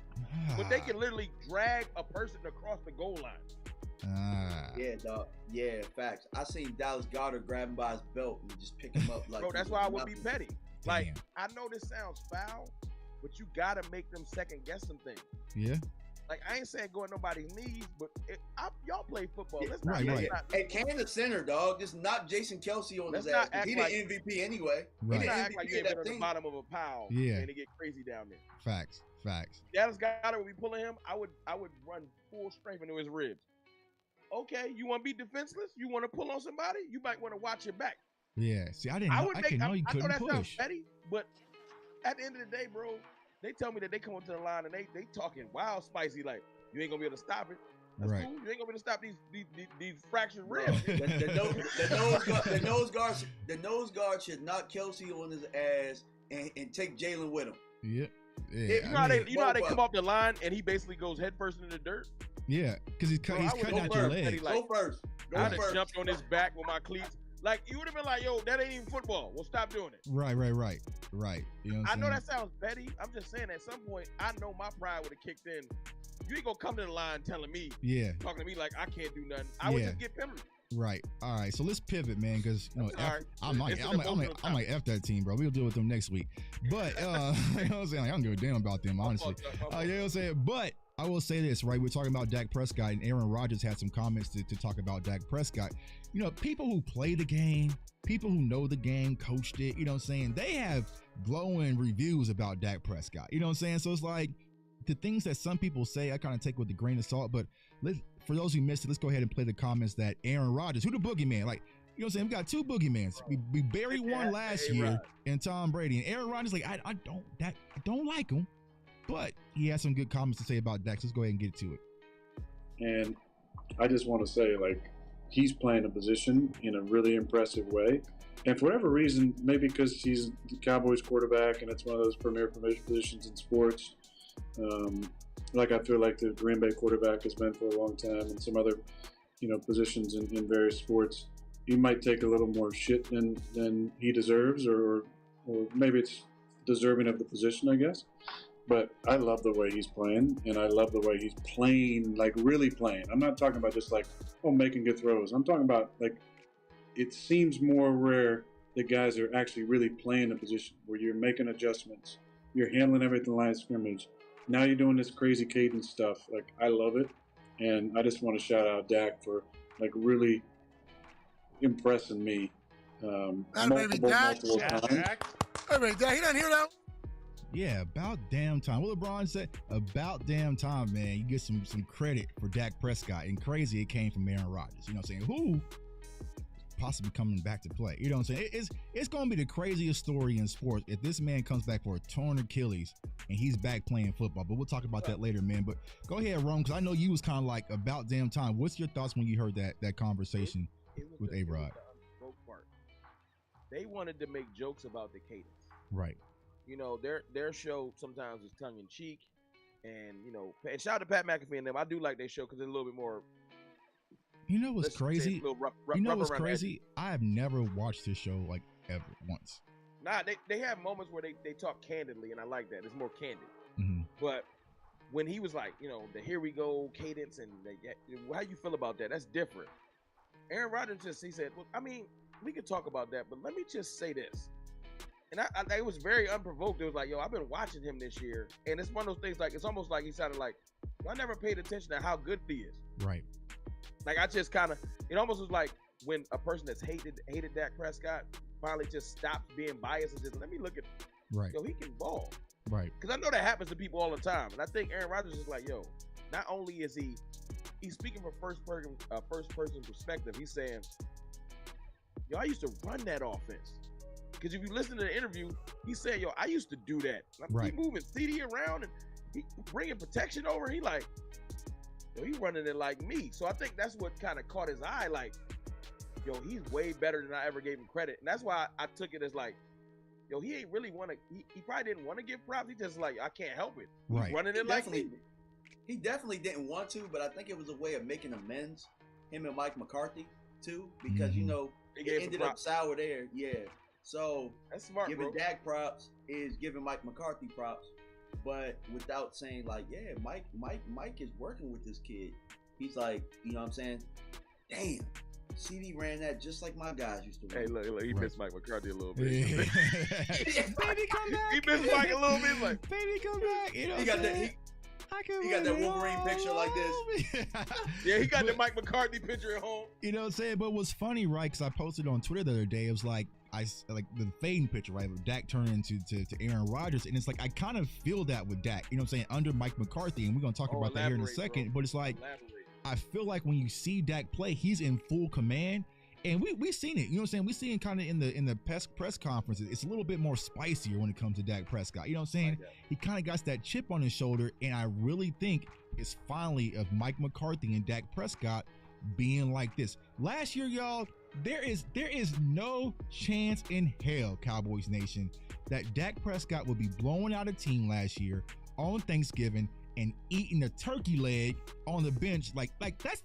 but they can literally drag a person across the goal line. Yeah, dog. Yeah, facts. I seen Dallas Goedert grab him by his belt and just pick him up like. Bro, that's why I would be petty. Like, I know this sounds foul, but you gotta make them second guess some things. Yeah. Like, I ain't saying go at nobody's knees, but y'all play football. Yeah, Let's not. And Cam the center, dog. Just knock Jason Kelsey on his ass. He the MVP anyway. Right. He the act like you ain't been on the bottom of a pile. Yeah. And it get crazy down there. Facts. Dallas Goedert would be pulling him. I would run full strength into his ribs. Okay, you want to be defenseless? You want to pull on somebody? You might want to watch your back. Yeah. See, I didn't know you couldn't I know that push. sounds petty, but at the end of the day, bro, they tell me that they come up to the line and they talking wild spicy like you ain't gonna be able to stop it. That's cool. You ain't gonna be able to stop these fractured ribs. The nose guard should knock Kelsey on his ass and take Jalen with him. Yeah. You know how they come off the line and he basically goes head first in the dirt. Yeah, because he's cutting out your leg. Go first. I just jumped on his back with my cleats. Like, you would have been like, yo, that ain't even football. Well, stop doing it. Right. You know what I I'm know saying? that sounds petty. I'm just saying at some point, I know my pride would have kicked in. You ain't gonna come to the line telling me, Yeah. talking to me like I can't do nothing. I would just get penalty. Right. All right. So let's pivot, man, because you know, Right. I'm like F that team, bro. We'll deal with them next week. But you know what I'm saying? Like, I don't give a damn about them, honestly. You know what I'm saying? But I will say this, right? We're talking about Dak Prescott, and Aaron Rodgers had some comments to talk about Dak Prescott. You know, people who play the game, people who know the game, coached it, you know what I'm saying? They have glowing reviews about Dak Prescott. You know what I'm saying? So it's like the things that some people say, I kind of take with a grain of salt. But for those who missed it, let's go ahead and play the comments that Aaron Rodgers, who the boogeyman, like, you know what I'm saying? We got two boogeymans. We buried one last year in Tom Brady, and Aaron Rodgers, like, I don't like him, but he has some good comments to say about Dak. So let's go ahead and get to it. And I just want to say, like, he's playing a position in a really impressive way. And for whatever reason, maybe because he's the Cowboys quarterback and it's one of those premier positions in sports, like I feel like the Green Bay quarterback has been for a long time, and some other, you know, positions in various sports, he might take a little more shit than he deserves, or maybe it's deserving of the position, I guess. But I love the way he's playing, and I love the way he's playing, like really playing. I'm not talking about just like, making good throws. I'm talking about, like, it seems more rare that guys are actually really playing a position where you're making adjustments, you're handling everything line of scrimmage. Now you're doing this crazy cadence stuff. Like, I love it, and I just want to shout out Dak for, like, really impressing me. Multiple times. Hey, baby, Dak, he doesn't hear that. Yeah, about damn time. What LeBron said, about damn time, man. You get some credit for Dak Prescott. And crazy, it came from Aaron Rodgers. You know what I'm saying? Who possibly coming back to play? You know what I'm saying? It's going to be the craziest story in sports if this man comes back for a torn Achilles and he's back playing football. But we'll talk about that later, man. But go ahead, Rome, because I know you was kind of like, about damn time. What's your thoughts when you heard that conversation with A-Rod? They wanted to make jokes about the cadence. Right. You know, their show sometimes is tongue in cheek, and you know, and shout out to Pat McAfee and them. I do like their show because it's a little bit more. You know what's crazy? You know what's crazy? I have never watched this show like ever once. Nah, they have moments where they talk candidly, and I like that. It's more candid. Mm-hmm. But when he was like, you know, the here we go cadence, and how you feel about that? That's different. Aaron Rodgers he said, well, I mean, we could talk about that, but let me just say this. And I it was very unprovoked. It was like, yo, I've been watching him this year, and it's one of those things. Like, it's almost like he sounded like, I never paid attention to how good he is. Right. Like, I just kind of, it almost was like when a person that's hated Dak Prescott finally just stops being biased and just let me look at, yo, he can ball. Right. Because I know that happens to people all the time, and I think Aaron Rodgers is like, yo, not only is he's speaking from first person perspective. He's saying, yo, I used to run that offense. Because if you listen to the interview, he said, yo, I used to do that. He moving CD around and he bringing protection over. He like, yo, he running it like me. So I think that's what kind of caught his eye. Like, yo, he's way better than I ever gave him credit. And that's why I took it as like, yo, he ain't really want to, he probably didn't want to give props. He just like, I can't help it. He's running it like me. He definitely didn't want to, but I think it was a way of making amends, him and Mike McCarthy, too. Because, you know, it ended up sour there. Yeah. So that's smart, giving Dak props is giving Mike McCarthy props, but without saying like, yeah, Mike is working with this kid. He's like, you know what I'm saying? Damn, CD ran that just like my guys used to run. Hey, look, he missed Mike McCarthy a little bit. Baby, come back. He missed Mike a little bit. Like, baby, come back. You know he got that. He got that Wolverine picture like this. Yeah, he got the Mike McCarthy picture at home. You know what I'm saying? But what's funny, right? Because I posted on Twitter the other day. It was like, I like the fading picture, right? With Dak turning to Aaron Rodgers. And it's like, I kind of feel that with Dak, you know what I'm saying? Under Mike McCarthy. And we're going to talk about that here in a second. Bro. But it's like, I feel like when you see Dak play, he's in full command. And we seen it, you know what I'm saying? We seen kind of in the press conferences, it's a little bit more spicier when it comes to Dak Prescott. You know what I'm saying? He kind of got that chip on his shoulder, and I really think it's finally of Mike McCarthy and Dak Prescott being like this. Last year, y'all, there is no chance in hell, Cowboys Nation, that Dak Prescott would be blowing out a team last year on Thanksgiving and eating a turkey leg on the bench, like that's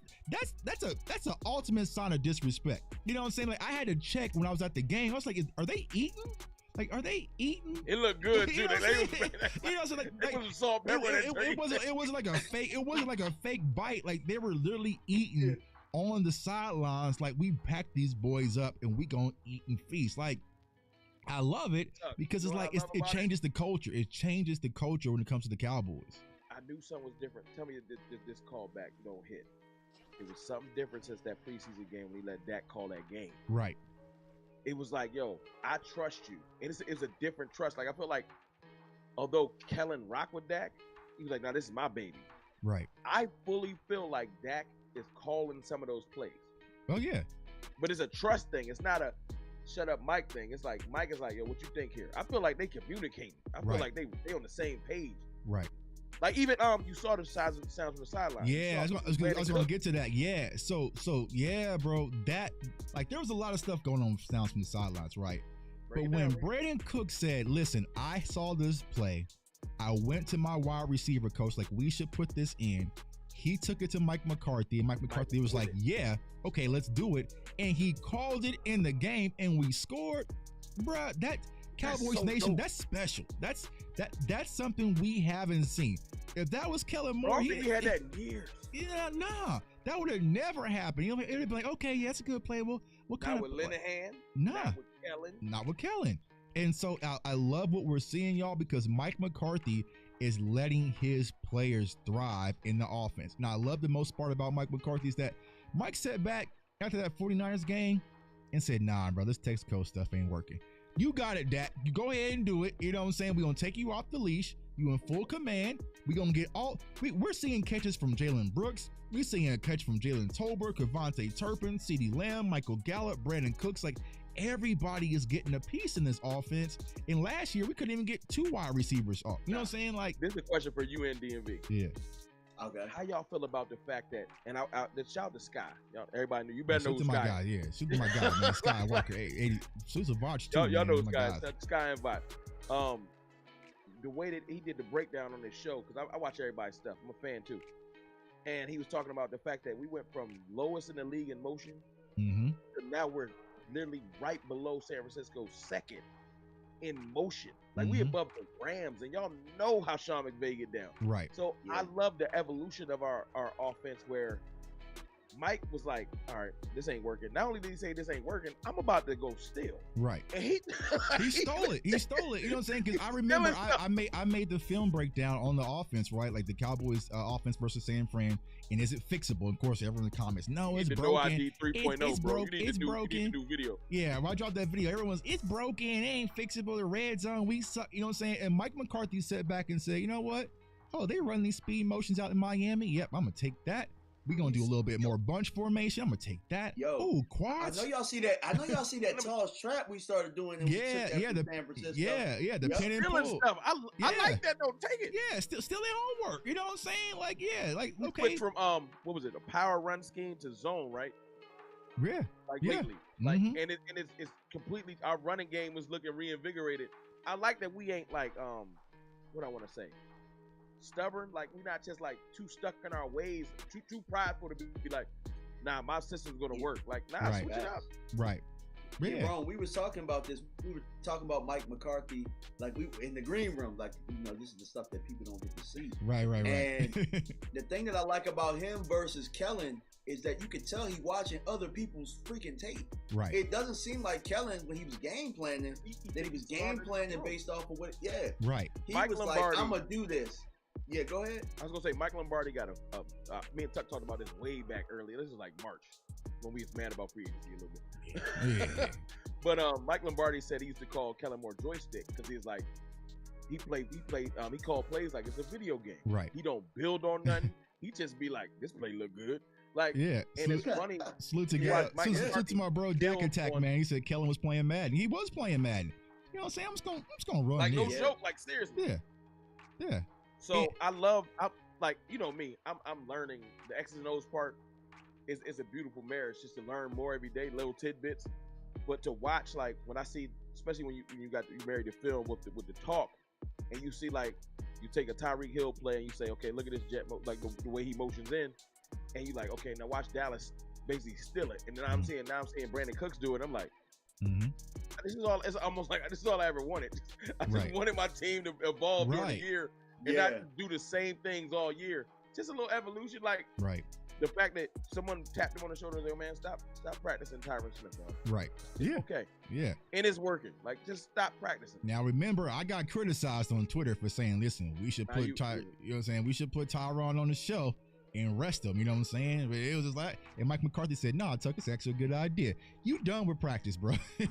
an ultimate sign of disrespect. You know what I'm saying? Like I had to check when I was at the game. I was like, are they eating? Like, are they eating? It looked good too. You know what I'm saying? You know, So like, it was salt, pepper, it wasn't like a fake. It wasn't like a fake bite. Like they were literally eating on the sidelines. Like we packed these boys up and we gonna eat and feast. Like I love it because it's like it changes the culture. It changes the culture when it comes to the Cowboys. I knew something was different. Tell me this callback don't hit. It was something different since that preseason game when he let Dak call that game. Right. It was like, yo, I trust you. And it's a different trust. Like, I feel like, although Kellen rocked with Dak, he was like, now this is my baby. Right. I fully feel like Dak is calling some of those plays. Oh, yeah. But it's a trust thing. It's not a shut up Mike thing. It's like, Mike is like, yo, what you think here? I feel like they communicate. I feel like they on the same page. Right. Like even you saw the sounds from the sideline. Yeah, I was gonna get to that. Yeah, so yeah, bro. That like there was a lot of stuff going on with sounds from the sidelines, right? But when Brandon Cook said, "Listen, I saw this play. I went to my wide receiver coach. Like we should put this in." He took it to Mike McCarthy, and Mike McCarthy was like, "Yeah, okay, let's do it." And he called it in the game, and we scored, bruh. That Cowboys Nation, that's special. That's something we haven't seen. If that was Kellen Moore, he had that in years. Yeah, nah, that would have never happened. It would have been like, okay, yeah, that's a good play. Well, what kind of play? Not with Linehan. Nah, not with Kellen. Not with Kellen. And so I love what we're seeing, y'all, because Mike McCarthy is letting his players thrive in the offense. Now, I love the most part about Mike McCarthy is that Mike sat back after that 49ers game and said, nah, bro, this text code stuff ain't working. You got it, Dak. You go ahead and do it. You know what I'm saying? We're going to take you off the leash. You in full command. We're going to get we're seeing catches from Jalen Brooks. We're seeing a catch from Jalen Tolbert, Kevontae Turpin, CeeDee Lamb, Michael Gallup, Brandon Cooks. Like, everybody is getting a piece in this offense. And last year, we couldn't even get two wide receivers off. You know what I'm saying? Like, this is a question for you and DMV. Yeah. Okay. How y'all feel about the fact that, and shout out to Sky. Y'all, everybody knew. You better know who Sky. My guy, yeah. Shoot to my guy, man. Sky Walker, 80. Suits a Vouch, too. Y'all know Sky and Vouch. The way that he did the breakdown on this show, because I watch everybody's stuff. I'm a fan, too. And he was talking about the fact that we went from lowest in the league in motion to now we're literally right below San Francisco, second in motion. Like we above the Rams, and y'all know how Sean McVay get down. Right. So I love the evolution of our offense where Mike was like, all right, this ain't working. Not only did he say this ain't working, I'm about to go steal. Right. And he stole it. He stole it. You know what I'm saying? Because I remember I made the film breakdown on the offense, right? Like the Cowboys offense versus San Fran. And is it fixable? Of course, everyone in the comments, no, it's broken. No ID 3.0, it's bro. Broken. You need to do video. Yeah, when I dropped that video, everyone's, it's broken. It ain't fixable. The red zone, we suck. You know what I'm saying? And Mike McCarthy sat back and said, you know what? Oh, they run these speed motions out in Miami. Yep, I'm going to take that. We're going to do a little bit more bunch formation. I'm going to take that. Yo, quads. I know y'all see that tall trap we started doing. And yeah, the San Francisco. Yeah, the pin and pull. Stuff. I like that, though. Take it. Yeah, still their homework. You know what I'm saying? Like, yeah, like, we okay. Went from, what was it, a power run scheme to zone, right? Yeah. Like, lately. Like, and it's completely, our running game was looking reinvigorated. I like that we ain't like, what I want to say, stubborn. Like, we're not just like too stuck in our ways, too prideful to be like, nah, my system's gonna work. Like, nah, switch it up. Right. Yeah, Ron, we was talking about this. We were talking about Mike McCarthy, like we in the green room. Like, you know, this is the stuff that people don't get to see. Right. And the thing that I like about him versus Kellen is that you could tell he watching other people's freaking tape. Right. It doesn't seem like Kellen, when he was game planning, that he was game planning based off of what. Yeah. Right. He was like, I'm gonna do this. Yeah, go ahead. I was gonna say Mike Lombardi got me and Tuck talked about this way back earlier. This is like March when we was mad about free agency a little bit. Yeah. But Mike Lombardi said he used to call Kellen Moore joystick because he's like he called plays like it's a video game. Right. He don't build on nothing. He just be like, this play look good. Like, yeah, and it's funny. Salute to my bro Dak Attack, man. He said Kellen was playing Madden. He was playing Madden. You know what I'm saying? I'm just gonna run. Like, no joke. Like, seriously. Yeah. So I'm like, you know me. I'm learning the X's and O's part. Is a beautiful marriage just to learn more every day, little tidbits. But to watch, like, when I see, especially when you married to film with the talk, and you see like You take a Tyreek Hill play and you say, okay, look at this jet, like the way he motions in, and you like, okay, now watch Dallas basically steal it. And then I'm seeing Brandon Cooks do it. I'm like, this is all. It's almost like this is all I ever wanted. I just wanted my team to evolve during the year and not do the same things all year. Just a little evolution, like the fact that someone tapped him on the shoulder and said, man, stop practicing Tyron Smith, dog. Right. Yeah. Okay. Yeah. And it's working. Like, just stop practicing. Now, remember, I got criticized on Twitter for saying, listen, we should put you know what I'm saying? We should put Tyron on the show and rest him. You know what I'm saying? But it was just like, and Mike McCarthy said, no, Tuck, it's actually a good idea. You done with practice, bro. You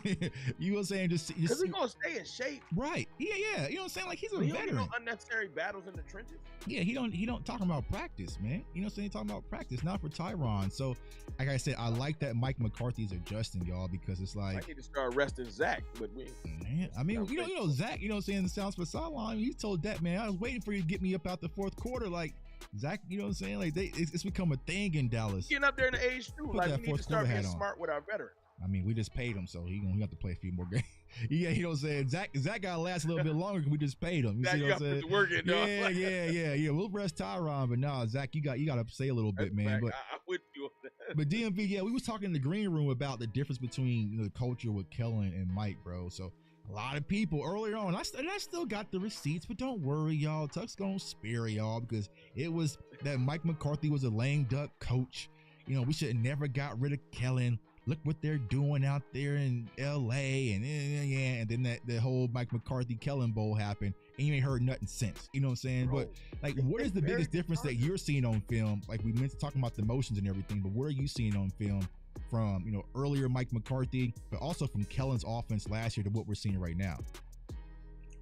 know what I'm saying? Just because he's going to stay in shape. Right. Yeah. You know what I'm saying? Like, he's a veteran. No unnecessary battles in the trenches. Yeah, he don't talking about practice, man. You know what I'm saying? Talking about practice, not for Tyron. So, like I said, I like that Mike McCarthy's adjusting, y'all, because it's like I need to start resting Zach, but man, I mean, you know, Zach, you know what I'm saying, the sounds for sideline. He told that, man, I was waiting for you to get me up out the fourth quarter, like Zach, you know what I'm saying? Like it's become a thing in Dallas. Getting up there in the age too. Like we need to start being smart with our veterans. I mean, we just paid him, so he gonna have to play a few more games. Yeah, you know what I'm saying? Zach gotta last a little bit longer because we just paid him. You see what I'm saying? Working, dog. Yeah. We'll rest Tyron, but nah, Zach, you got to say a little bit, man. But I'm with you on that. But DMV, yeah, we was talking in the green room about the difference between the culture with Kellen and Mike, bro. So a lot of people earlier on, I still got the receipts, but don't worry, y'all. Tuck's gonna spare y'all because it was that Mike McCarthy was a lame duck coach. You know, we should have never got rid of Kellen. Look what they're doing out there in LA and then the whole Mike McCarthy Kellen Bowl happened and you ain't heard nothing since. You know what I'm saying? Bro, but like, what is the biggest difference that you're seeing on film? Like we meant to talk about the motions and everything, but what are you seeing on film from, you know, earlier Mike McCarthy, but also from Kellen's offense last year to what we're seeing right now?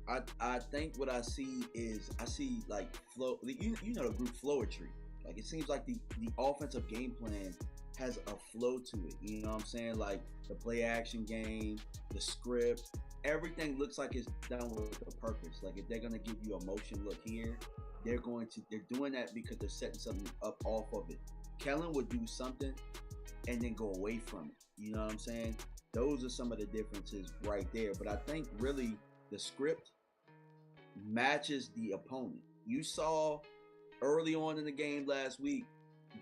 I think what I see is like flow. You know the group flowetry. Like it seems like the offensive game plan has a flow to it. You know what I'm saying? Like the play action game, the script, everything looks like it's done with a purpose. Like if they're gonna give you a motion look here, they're doing that because they're setting something up off of it. Kellen would do something and then go away from it. You know what I'm saying? Those are some of the differences right there. But I think really the script matches the opponent. You saw early on in the game last week,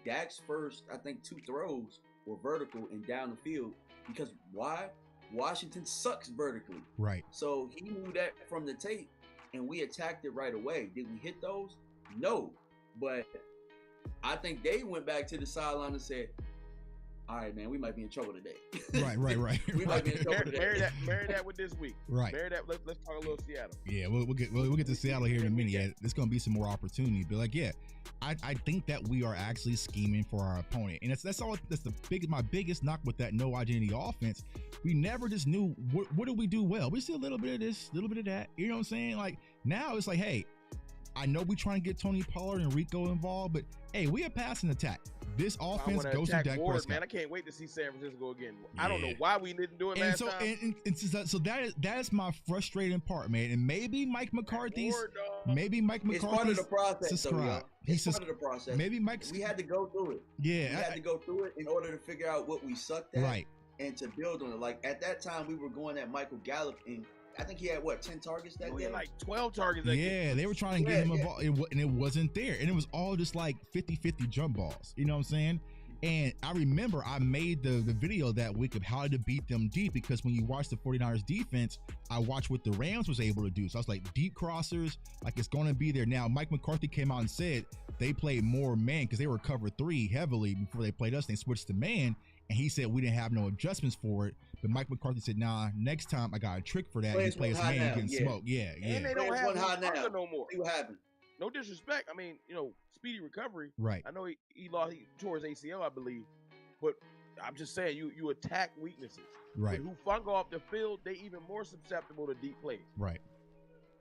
Dak's first, I think, 2 throws were vertical and down the field because why? Washington sucks vertically. Right. So he knew that from the tape, and we attacked it right away. Did we hit those? No. But I think they went back to the sideline and said, all right, man, we might be in trouble today. Right. We might be in trouble today. Marry that with this week. Right. Marry that. Let's talk a little Seattle. Yeah, we'll get to Seattle here in a minute. Yeah, there's gonna be some more opportunity. But like, yeah, I think that we are actually scheming for our opponent, and that's my biggest knock with that no identity offense. We never just knew what do we do well. We see a little bit of this, a little bit of that. You know what I'm saying? Like now it's like, hey, I know we trying to get Tony Pollard and Rico involved, but hey, we a passing attack. This offense goes to Dak Prescott. Man, I can't wait to see San Francisco again. Yeah. I don't know why we didn't do it last time. So that is my frustrating part, man. And maybe Mike McCarthy's It's part of the process, though, It's part of the process. Maybe we had to go through it. Yeah, we had to go through it in order to figure out what we sucked at, right, and to build on it. Like at that time, we were going at Michael Gallup, and I think he had 10 targets that day. Like 12 targets. That game. They were trying to get him involved, and it wasn't there, and it was all just like 50-50 jump balls. You know what I'm saying? And I remember I made the video that week of how to beat them deep, because when you watch the 49ers defense, I watched what the Rams was able to do. So I was like, deep crossers, like it's going to be there. Now, Mike McCarthy came out and said they played more man because they were cover 3 heavily before they played us. They switched to man, and he said we didn't have no adjustments for it. But Mike McCarthy said, nah, next time I got a trick for that. You play as man getting smoked. Yeah. And they don't have now. No more. See what happened. No disrespect. I mean, speedy recovery. Right. I know he tore his ACL, I believe. But I'm just saying, you attack weaknesses. Right. Who go off the field, they even more susceptible to deep plays. Right.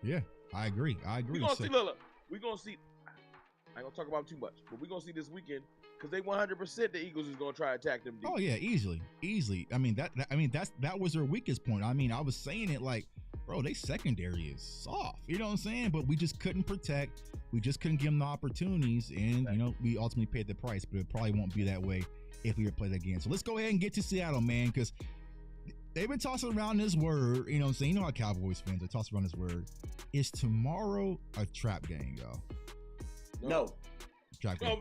Yeah, I agree. We're going to see, look, we're going to see, I ain't going to talk about them too much, but we're going to see this weekend, because they 100% the Eagles is going to try to attack them deep. Oh, yeah, easily. I mean, that was their weakest point. I mean, I was saying it like, bro, they secondary is soft. You know what I'm saying? But we just couldn't protect. We just couldn't give them the opportunities. And, we ultimately paid the price. But it probably won't be that way if we ever play that again. So let's go ahead and get to Seattle, man, because they've been tossing around this word. You know what I'm saying? You know how Cowboys fans are tossing around this word. Is tomorrow a trap game, y'all? No. Trap game.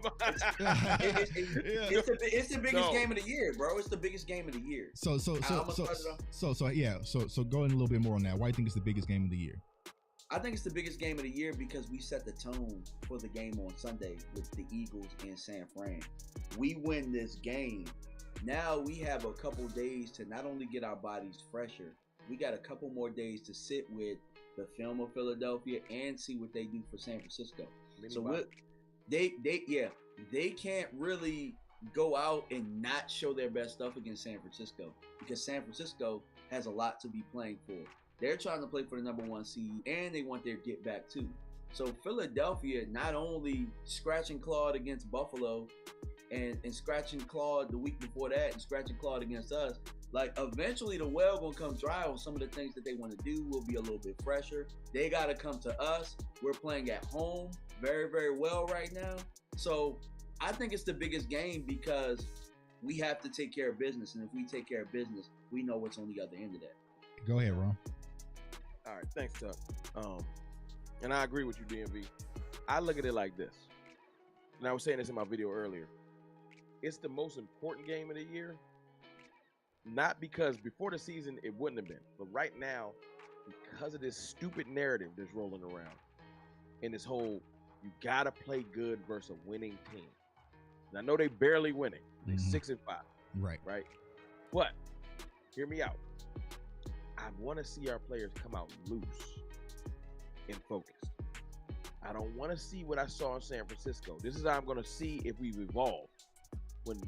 It's the biggest game of the year, bro. It's the biggest game of the year. So go in a little bit more on that. Why do you think it's the biggest game of the year? I think it's the biggest game of the year because we set the tone for the game on Sunday with the Eagles and San Fran. We win this game. Now we have a couple days to not only get our bodies fresher, we got a couple more days to sit with the film of Philadelphia and see what they do for San Francisco. They can't really go out and not show their best stuff against San Francisco because San Francisco has a lot to be playing for. They're trying to play for the number 1 seed and they want their get back too. So Philadelphia not only scratch and clawed against Buffalo and scratch and clawed the week before that and scratch and clawed against us, like eventually the well gonna come dry on some of the things that they want to do. Will be a little bit fresher. They gotta come to us. We're playing at home very, very well right now. So I think it's the biggest game because we have to take care of business. And if we take care of business, we know what's on the other end of that. Go ahead, Ron. All right, thanks, Tuck. And I agree with you, DMV. I look at it like this, and I was saying this in my video earlier. It's the most important game of the year, not because before the season it wouldn't have been, but right now, because of this stupid narrative that's rolling around, and this whole you gotta play good versus a winning team. And I know they barely winning. They 6-5. Right. But hear me out. I want to see our players come out loose and focused. I don't want to see what I saw in San Francisco. This is how I'm going to see if we've evolved. When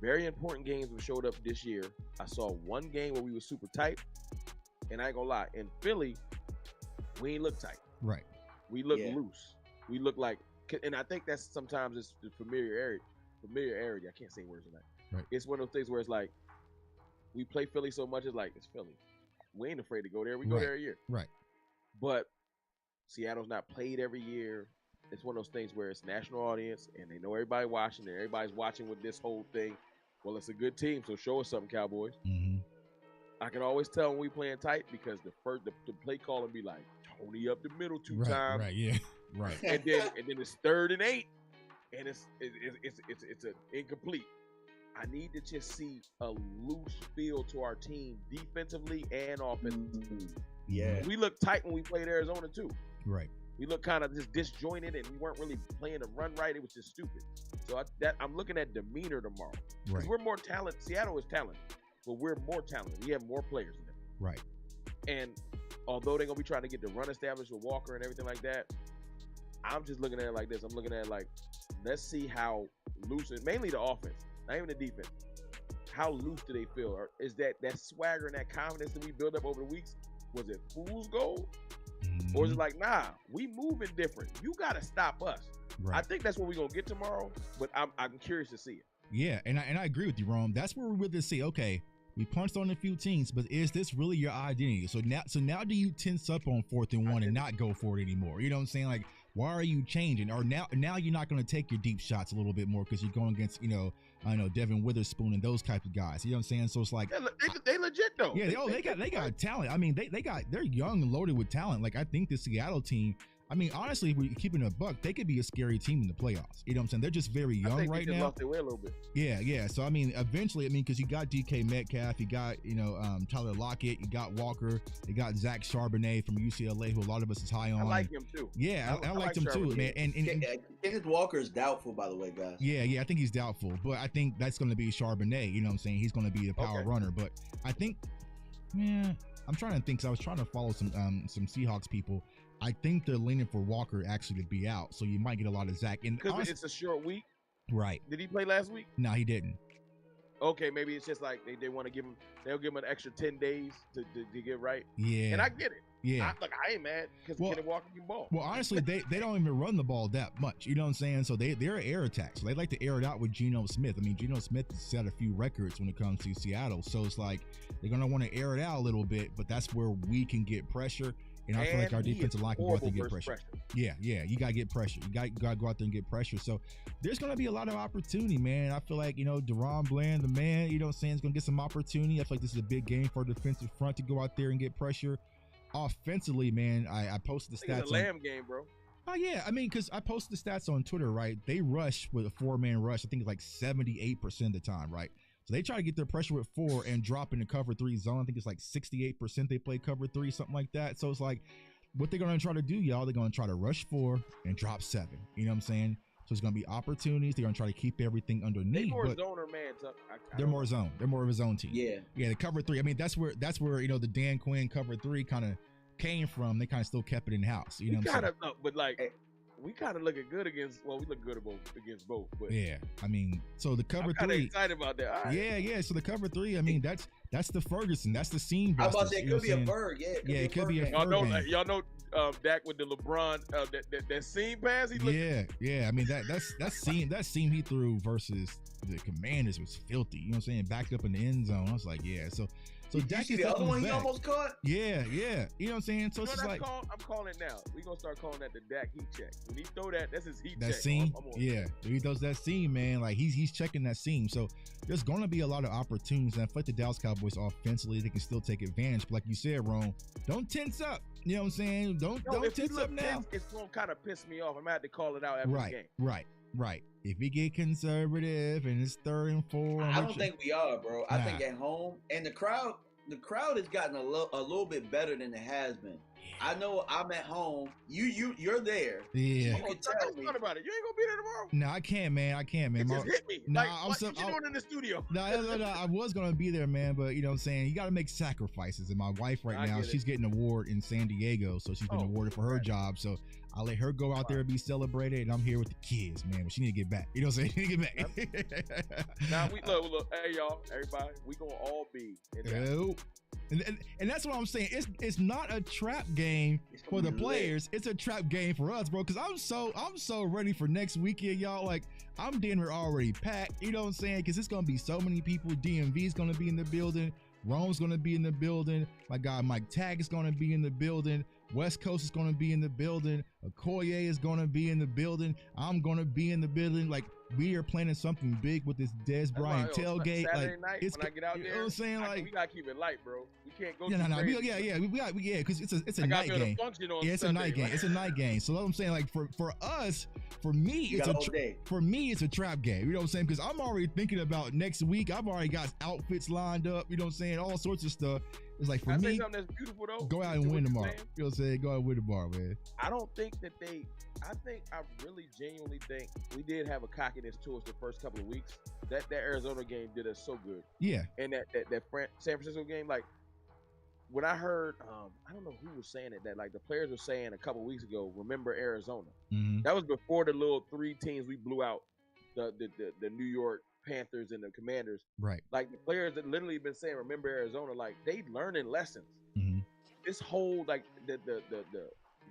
very important games were showed up this year, I saw one game where we were super tight, and I ain't gonna lie, in Philly, we ain't look tight. Right. We look loose. We look like, and I think that's sometimes it's the familiarity. I can't say words in that. Right. It's one of those things where it's like, we play Philly so much, it's like, it's Philly. We ain't afraid to go there. We go there every year. Right. But Seattle's not played every year. It's one of those things where it's national audience, and they know everybody watching, and everybody's watching with this whole thing. Well, it's a good team, so show us something, Cowboys. Mm-hmm. I can always tell when we playing tight because the play call will be like, Tony up the middle two times. Right, yeah. Right. And then it's 3rd and 8, and it's an incomplete. I need to just see a loose feel to our team defensively and offensively. Yeah. We look tight when we played Arizona too. Right. We look kind of just disjointed and we weren't really playing the run right. It was just stupid. So I'm looking at demeanor tomorrow. Because we're more talented. Seattle is talented, but we're more talented. We have more players in them. Right. And although they're going to be trying to get the run established with Walker and everything like that, I'm just looking at it like this. I'm looking at it like, let's see how loose, mainly the offense, not even the defense, how loose do they feel? Or is that swagger and that confidence that we built up over the weeks, was it fool's gold? Mm-hmm. Or is it like, nah, we moving different. You got to stop us. Right. I think that's what we're going to get tomorrow, but I'm curious to see it. Yeah, and I agree with you, Rome. That's where we're really to see, okay, we punched on a few teams, but is this really your identity? So now do you tense up on 4th and 1 and not go for it anymore? You know what I'm saying? Like, why are you changing? Or now you're not going to take your deep shots a little bit more because you're going against, I know Devin Witherspoon and those types of guys. You know what I'm saying? So it's like they legit though. Yeah, they got talent. I mean, they're young and loaded with talent. Like I think the Seattle team, I mean, honestly, if we're keeping a buck, they could be a scary team in the playoffs. You know what I'm saying? They're just very young right now. Lost their way a little bit. Yeah. So I mean, eventually, because you got DK Metcalf, you got Tyler Lockett, you got Walker, you got Zach Charbonnet from UCLA, who a lot of us is high on. I like him too. Yeah, I like him too, man. And Kenneth Walker is doubtful, by the way, guys. Yeah, I think he's doubtful, but I think that's going to be Charbonnet. You know what I'm saying? He's going to be the power runner, but I think, I'm trying to think. Cause I was trying to follow some Seahawks people. I think they're leaning for Walker actually to be out, so you might get a lot of Zach. Because it's a short week. Right. Did he play last week? No, he didn't. Okay, maybe it's just like they want to give him. They'll give him an extra 10 days to get right. Yeah. And I get it. Yeah. I ain't mad because Kenneth Walker can ball. Well, honestly, they don't even run the ball that much. You know what I'm saying? So they're an air attack. So they like to air it out with Geno Smith. I mean, Geno Smith has set a few records when it comes to Seattle. So it's like they're going to want to air it out a little bit, but that's where we can get pressure. And I feel like our defensive line can go out there and get horrible pressure. versus Yeah, you gotta get pressure. You gotta go out there and get pressure. So there's gonna be a lot of opportunity, man. I feel like, Deron Bland, the man, you know what I'm saying, is gonna get some opportunity. I feel like this is a big game for the defensive front to go out there and get pressure. Offensively, man, I posted the stats. It's a Lamb game, bro. Oh yeah, I mean, because I posted the stats on Twitter, right? They rush with a 4-man rush. I think it's like 78% of the time, right? So they try to get their pressure with 4 and drop in the cover 3 zone. I think it's like 68% they play cover 3, something like that. So it's like, what they're going to try to do, y'all, they're going to try to rush 4 and drop 7. You know what I'm saying? So it's going to be opportunities. They're going to try to keep everything underneath. They more zone or man, Tuck? They're more zone. They're more of a zone team. Yeah. The cover 3. I mean, that's where the Dan Quinn cover 3 kind of came from. They kind of still kept it in house. You know what I'm saying? But like, we kind of looking good against. Well, we look good against both. But yeah, I mean, so the cover I'm 3. Excited about that. All right. Yeah. So the cover 3. I mean, that's the Ferguson. That's the seam. I was about to say it could be a Berg. Yeah, it could be a Ferg. Y'all know Dak with the LeBron that seam pass. Yeah. I mean that seam he threw versus the Commanders was filthy. You know what I'm saying? Backed up in the end zone. I was like, yeah. So Dak is the other one back. he almost caught. Yeah. You know what I'm saying? So it's like I'm calling it now. We gonna start calling that the Dak heat check. When he throw that's his heat check. That seam, he does that seam, man. Like he's checking that seam. So there's gonna be a lot of opportunities. And I feel like the Dallas Cowboys offensively, they can still take advantage. But like you said, Rome, don't tense up. You know what I'm saying? Don't tense up now. It's gonna kind of piss me off. I'm gonna have to call it out after the game. Right. If we get conservative and it's 3rd and 4, I don't think we are, bro. I think at home and the crowd has gotten a little bit better than it has been. I know I'm at home. You're there. Yeah. You can tell me about it. You ain't gonna be there tomorrow. No, I can't, man. Just hit me. Nah, what you doing in the studio? No, I was gonna be there, man. But you know what I'm saying? You got to make sacrifices. And my wife right now, she's getting an award in San Diego, so she's been awarded for her job. So I'll let her go out there and be celebrated, and I'm here with the kids, man. But she need to get back. You know what I'm saying? She need to get back. Now we look. Hey y'all, everybody, we gonna all be in that. And that's what I'm saying. It's not a trap game for the players. It's a trap game for us, bro. Because I'm so ready for next weekend, y'all. Like I'm dinner already packed. You know what I'm saying? Because it's gonna be so many people. DMV's gonna be in the building. Rome's gonna be in the building. My guy Mike Tagg is gonna be in the building. West Coast is gonna be in the building. Okoye is gonna be in the building. I'm gonna be in the building. Like we are planning something big with this Des Bryant tailgate. Saturday like night it's when I get out there, you know what I'm saying? Like we gotta keep it light, bro. We can't go. Yeah, because it's a night game. Yeah, it's a night game. It's a night game. So what I'm saying, like for us, for me, it's a trap game. You know what I'm saying? Because I'm already thinking about next week. I've already got outfits lined up. You know what I'm saying? All sorts of stuff. It's like for me, something that's beautiful though. Go out and win tomorrow. You know what I'm saying? Go out and win tomorrow, man. I don't think that I really genuinely think we did have a cockiness to us the first couple of weeks. That Arizona game did us so good. Yeah. And that San Francisco game, like when I heard, I don't know who was saying it, that like the players were saying a couple of weeks ago, remember Arizona. Mm-hmm. That was before the little 3 teams we blew out, the New York Panthers and the Commanders. Right. Like the players that literally been saying, remember Arizona, like they learning lessons. Mm-hmm. This whole like the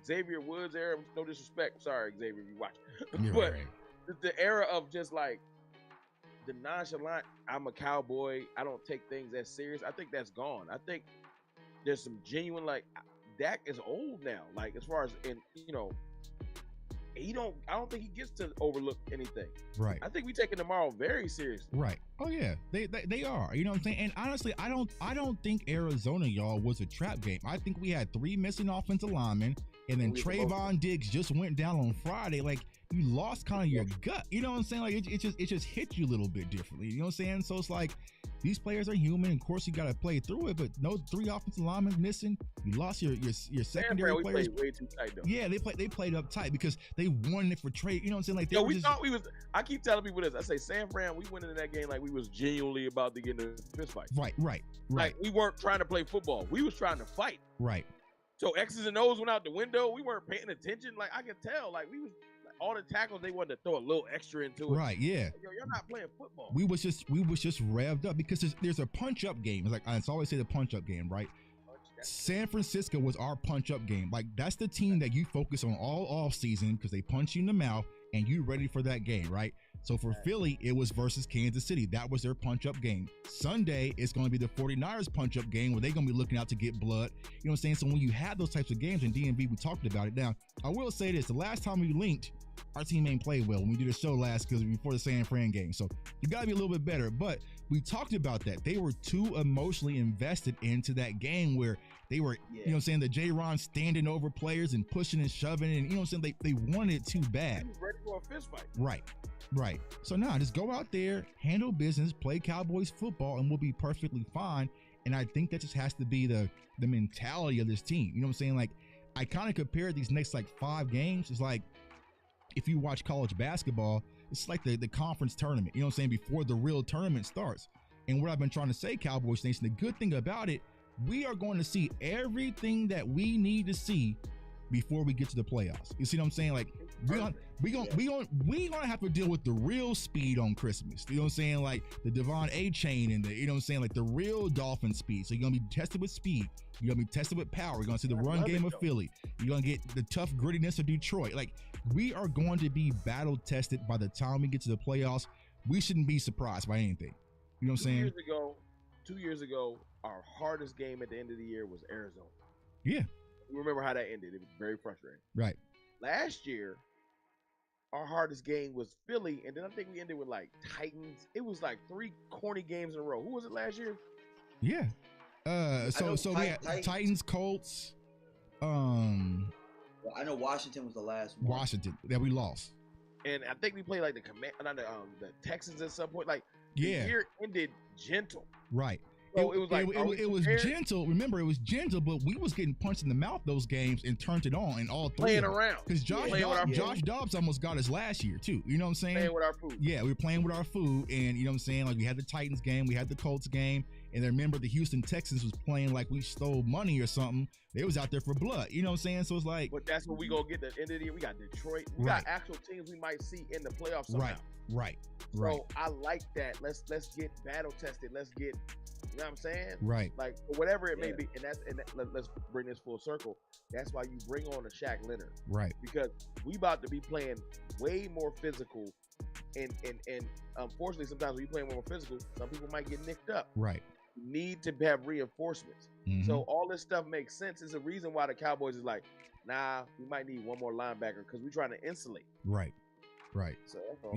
Xavier Woods era, no disrespect, sorry Xavier, you watch, but the era of just like the nonchalant, I'm a Cowboy, I don't take things as serious. I think that's gone. I think there's some genuine, like Dak is old now, like as far as, and you know, I don't think he gets to overlook anything. Right. I think we taking tomorrow very seriously. Right. Oh yeah, they are. You know what I'm saying? And honestly, I don't think Arizona, y'all, was a trap game. I think we had 3 missing offensive linemen, and then Trayvon Diggs just went down on Friday. Like you lost kind of your gut. You know what I'm saying? Like it just hit you a little bit differently. You know what I'm saying? So it's like these players are human. Of course, you got to play through it. But no 3 offensive linemen missing. You lost your secondary players. Played way too tight though. Yeah, they played up tight because they wanted it for trade. You know what I'm saying? Like we thought we was. I keep telling people this. I say San Fran. We went into that game like we was genuinely about to get in a fist fight. Right. Like we weren't trying to play football. We was trying to fight. Right. So X's and O's went out the window. We weren't paying attention. Like I could tell. Like we was. All the tackles, they wanted to throw a little extra into it. Right, yeah. Yo, you're not playing football. We was just revved up because there's a punch up game. It's like I always say the punch up game, right? San Francisco was our punch up game. Like that's the team that you focus on all off season because they punch you in the mouth and you ready for that game, right? So for Philly, it was versus Kansas City. That was their punch-up game. Sunday, it's going to be the 49ers punch-up game where they're going to be looking out to get blood. You know what I'm saying? So when you have those types of games in DMV, we talked about it. Now, I will say this. The last time we linked, our team ain't played well when we did a show last because before the San Fran game. So you got to be a little bit better. But we talked about that. They were too emotionally invested into that game where they were, you know what I'm saying, the J-Ron standing over players and pushing and shoving. And, you know what I'm saying, they wanted it too bad. He was ready for a fist fight. Right. So now just go out there, handle business, play Cowboys football, and we'll be perfectly fine. And I think that just has to be the mentality of this team. You know what I'm saying? Like, I kind of compare these next, 5 games. It's like, if you watch college basketball, it's like the conference tournament, you know what I'm saying, before the real tournament starts. And what I've been trying to say, Cowboys Nation, the good thing about it, we are going to see everything that we need to see before we get to the playoffs. You see what I'm saying? Like, we gonna have to deal with the real speed on Christmas. You know what I'm saying? Like the Devon A chain and the, you know what I'm saying, like the real Dolphin speed. So you're gonna be tested with speed. You're gonna be tested with power. You're gonna see the run game of Philly. You're gonna get the tough grittiness of Detroit. Like, we are going to be battle tested by the time we get to the playoffs. We shouldn't be surprised by anything. You know what I'm saying? 2 years ago, our hardest game at the end of the year was Arizona. Yeah. You remember how that ended. It was very frustrating. Right. Last year, our hardest game was Philly, and then I think we ended with Titans. It was 3 corny games in a row. Who was it last year? Yeah. So we had Titans, Colts. Well, I know Washington was the last one. Washington that we lost. And I think we played the Texans at some point. The Yeah. year ended gentle. Right. So it was gentle. Remember, it was gentle, but we was getting punched in the mouth those games and turned it on in all 3. Playing around. Because Josh Dobbs almost got us last year too. You know what I'm saying? Playing with our food. Yeah, we were playing with our food, and you know what I'm saying? Like, we had the Titans game, we had the Colts game, and I remember the Houston Texans was playing like we stole money or something. They was out there for blood. You know what I'm saying? So it's like, but that's what we gonna get at the end of the year. We got Detroit. We got actual teams we might see in the playoffs somehow. Right. So I like that. Let's get battle tested. Let's get, you know what I'm saying? Right. Like, whatever it may be, let's bring this full circle. That's why you bring on a Shaq Leonard. Right. Because we about to be playing way more physical, and unfortunately sometimes when you play more physical, some people might get nicked up. Right. You need to have reinforcements. Mm-hmm. So all this stuff makes sense. It's a reason why the Cowboys is like, nah, we might need one more linebacker because we're trying to insulate. Right. So that's all.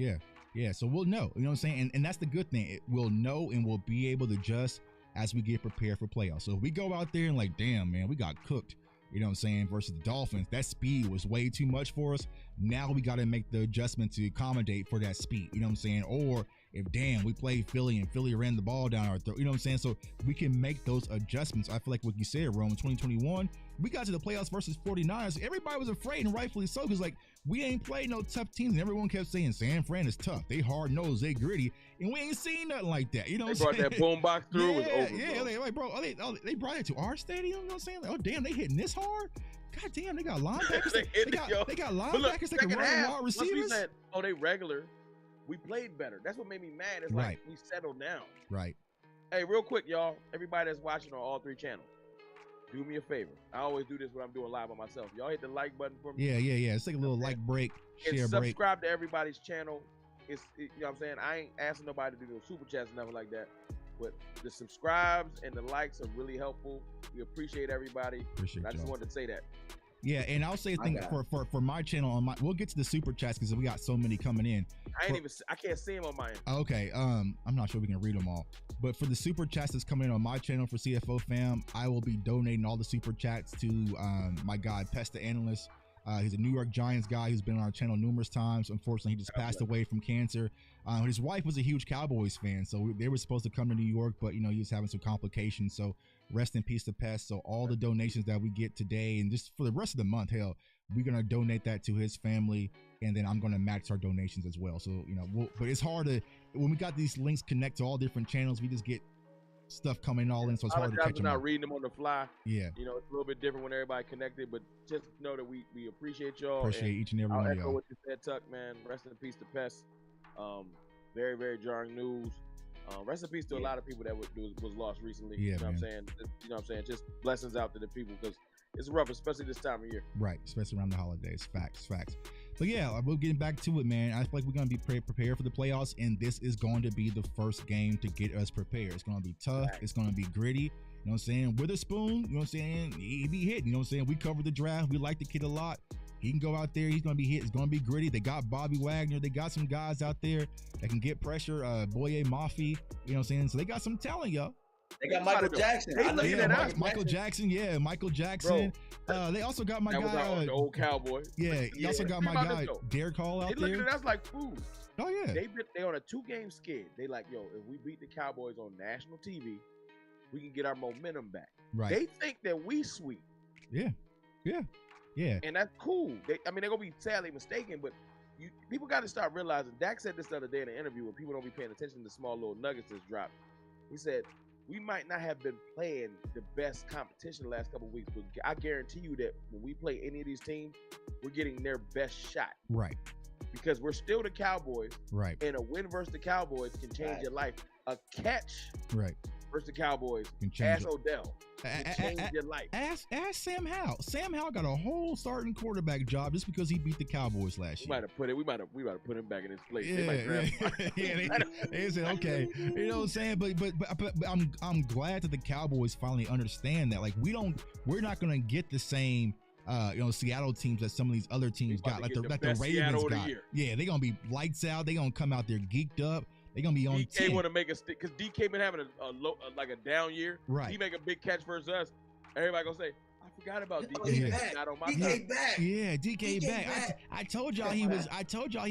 Yeah. So we'll know. You know what I'm saying? And that's the good thing. We'll know and we'll be able to adjust as we get prepared for playoffs. So if we go out there and damn, man, we got cooked, you know what I'm saying, versus the Dolphins, that speed was way too much for us. Now we got to make the adjustment to accommodate for that speed, you know what I'm saying? Or if, damn, we played Philly and Philly ran the ball down our throat, you know what I'm saying? So we can make those adjustments. I feel like what you said, Rome, in 2021, we got to the playoffs versus 49ers. Everybody was afraid, and rightfully so, because we ain't played no tough teams, and everyone kept saying San Fran is tough. They hard-nosed, they gritty, and we ain't seen nothing like that. You know what I'm saying? They brought that boom box through. It was over. Yeah, they brought it to our stadium. You know what I'm saying? Oh, damn, they hitting this hard? God damn, they got linebackers. they got linebackers that can run wide receivers. Said, they regular. We played better. That's what made me mad. It's right. We settled down. Right. Hey, real quick, y'all. Everybody that's watching on all 3 channels, do me a favor. I always do this when I'm doing live by myself. Y'all hit the like button for me. Yeah. Let's take a little like break, share break. Subscribe to everybody's channel. You know what I'm saying? I ain't asking nobody to do no super chats or nothing like that. But the subscribes and the likes are really helpful. We appreciate everybody. I just wanted to say that. Yeah, and I'll say a thing for my channel. We'll get to the super chats because we got so many coming in. I can't see them on my end. Okay, I'm not sure we can read them all. But for the super chats that's coming in on my channel for CFO fam, I will be donating all the super chats to my guy Pesta Analyst. He's a New York Giants guy who's been on our channel numerous times. Unfortunately, he just passed away from cancer. His wife was a huge Cowboys fan, so they were supposed to come to New York, but he was having some complications. So rest in peace to Pest. So all the donations that we get today and just for the rest of the month, hell, we're gonna donate that to his family, and then I'm gonna match our donations as well. So but it's hard to when we got these links connect to all different channels, we just get stuff coming all in, so it's hard to catch them. Not reading them on the fly. Yeah, it's a little bit different when everybody connected, but just know that we appreciate y'all. Appreciate each and every one of y'all. What you said, Tuck, man. Rest in peace to Pest. Very, very jarring news. Rest in peace to a lot of people that was lost recently. Yeah, what I'm saying? You know what I'm saying? Just blessings out to the people because it's rough, especially this time of year. Right, especially around the holidays. Facts. But yeah, we're getting back to it, man. I feel like we're going to be prepared for the playoffs, and this is going to be the first game to get us prepared. It's going to be tough. Right. It's going to be gritty. You know what I'm saying? Witherspoon, you know what I'm saying? He be hitting. You know what I'm saying? We covered the draft. We like the kid a lot. He can go out there. He's going to be hit. It's going to be gritty. They got Bobby Wagner. They got some guys out there that can get pressure. Boye Mafi, you know what I'm saying? So they got some talent, yo. They got Michael Jackson. Michael Jackson. They also got my guy. The old Cowboy. Yeah, he also got my guy, Derek Hall out there. They looking at us like food. Oh, yeah. They on a 2-game skid. They like, yo, if we beat the Cowboys on national TV, we can get our momentum back. Right. They think that we sweet. Yeah. And that's cool. They're going to be sadly mistaken, but people got to start realizing. Dak said this the other day in an interview where people don't be paying attention to the small little nuggets that's dropped. He said, we might not have been playing the best competition the last couple of weeks, but I guarantee you that when we play any of these teams, we're getting their best shot. Right. Because we're still the Cowboys. Right. And a win versus the Cowboys can change your life. A catch versus the Cowboys, ask Odell, can change your life. Ask Sam Howell. Sam Howell got a whole starting quarterback job just because he beat the Cowboys last year. We might have put him back in his place. Yeah, they might grab him. They said, okay, you know what I'm saying? But I'm glad that the Cowboys finally understand that. Like we're not gonna get the same Seattle teams that some of these other teams got, like the Ravens got. Yeah, they're gonna be lights out. They're gonna come out there geeked up. They're gonna be on. DK want to make a stick because DK been having a down year. Right. He make a big catch versus us. Everybody gonna say, I forgot about DK. He's Not on my DK back. Yeah, DK back. I told y'all he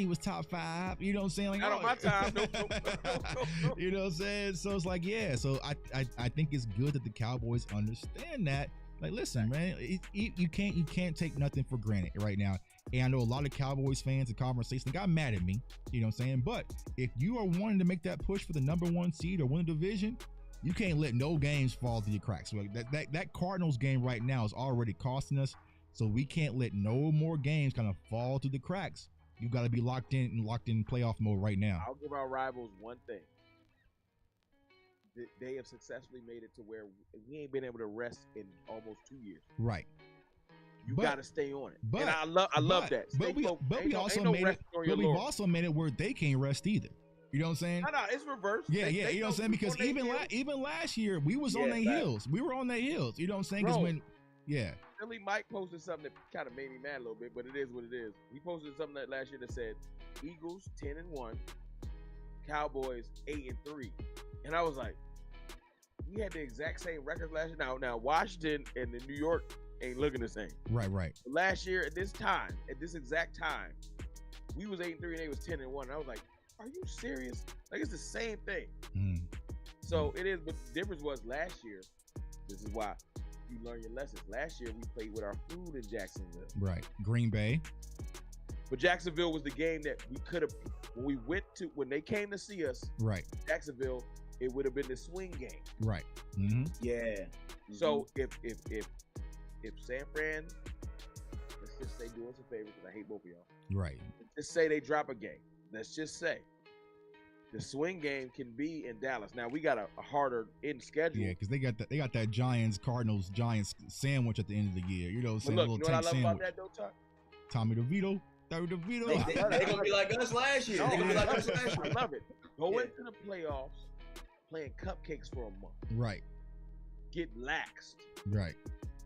was top 5. You know what I'm saying? Like, not on my time. Nope. You know what I'm saying? So it's like, yeah. So I think it's good that the Cowboys understand that. Like, listen, man, you can't take nothing for granted right now. And I know a lot of Cowboys fans in conversation got mad at me. You know what I'm saying? But if you are wanting to make that push for the number 1 seed or win a division, you can't let no games fall through your cracks. So that Cardinals game right now is already costing us. So we can't let no more games kind of fall through the cracks. You got to be locked in playoff mode right now. I'll give our rivals one thing. They have successfully made it to where we ain't been able to rest in almost 2 years. Right. You got to stay on it. But, and I love that. We've also made it where they can't rest either. You know what I'm saying? No, it's reversed. Yeah, you know what I'm saying? Because even last year, we was on their heels. We were on their heels. You know what I'm saying? Because Philly Mike posted something that kind of made me mad a little bit, but it is what it is. He posted something that last year that said, Eagles 10-1, Cowboys 8-3. And I was like, we had the exact same records last year. Now Washington and the New York ain't looking the same. Right. Last year at this exact time, we was 8-3 and they was 10-1. And I was like, are you serious? Like, it's the same thing. So it is, but the difference was last year. This is why you learn your lessons. Last year we played with our food in Jacksonville. Right. Green Bay. But Jacksonville was the game that we could have when they came to see us. Right. Jacksonville, it would have been the swing game. Right. Mm-hmm. Yeah. Mm-hmm. So if San Fran, let's just say do us a favor because I hate both of y'all. Right. Let's say they drop a game. Let's just say the swing game can be in Dallas. Now we got a harder in schedule. Yeah, because they got that Giants sandwich at the end of the year. You know what I'm saying? Look, you know what I love about that though, Tommy DeVito. They're gonna be like us last year. I love it. Go into the playoffs playing cupcakes for a month. Right. Get laxed. Right.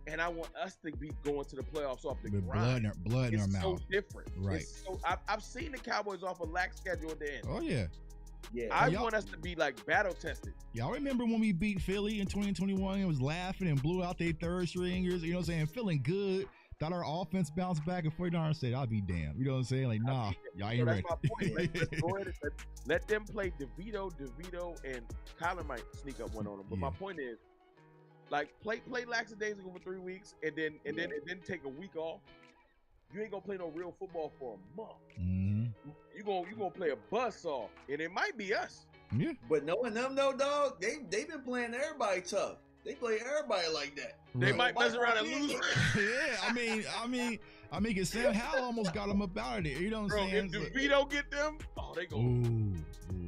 And I want us to be going to the playoffs off the with grind. blood in our mouth. It's so different. Right. I've seen the Cowboys off a lax schedule at the end. Oh yeah. Yeah. I want us to be like battle tested. Y'all remember when we beat Philly in 2021 and was laughing and blew out their third stringers, you know what I'm saying? Feeling good. Thought our offense bounced back and 49ers said, I'll be damned. You know what I'm saying? Like, nah, y'all ain't ready. That's my point. Let's go ahead and let them play DeVito, and Kyler might sneak up one on them. But my point is, like, play lackadaisical for 3 weeks and then take a week off. You ain't gonna play no real football for a month. Mm-hmm. You gonna play a buzzsaw, and it might be us. Yeah. But knowing them though, dog, they've been playing everybody tough. They play everybody like that. They might mess around and lose. Yeah, I mean, cause Sam Howell almost got him up out of there. You know what I'm saying? If DeVito get them, they go. Ooh.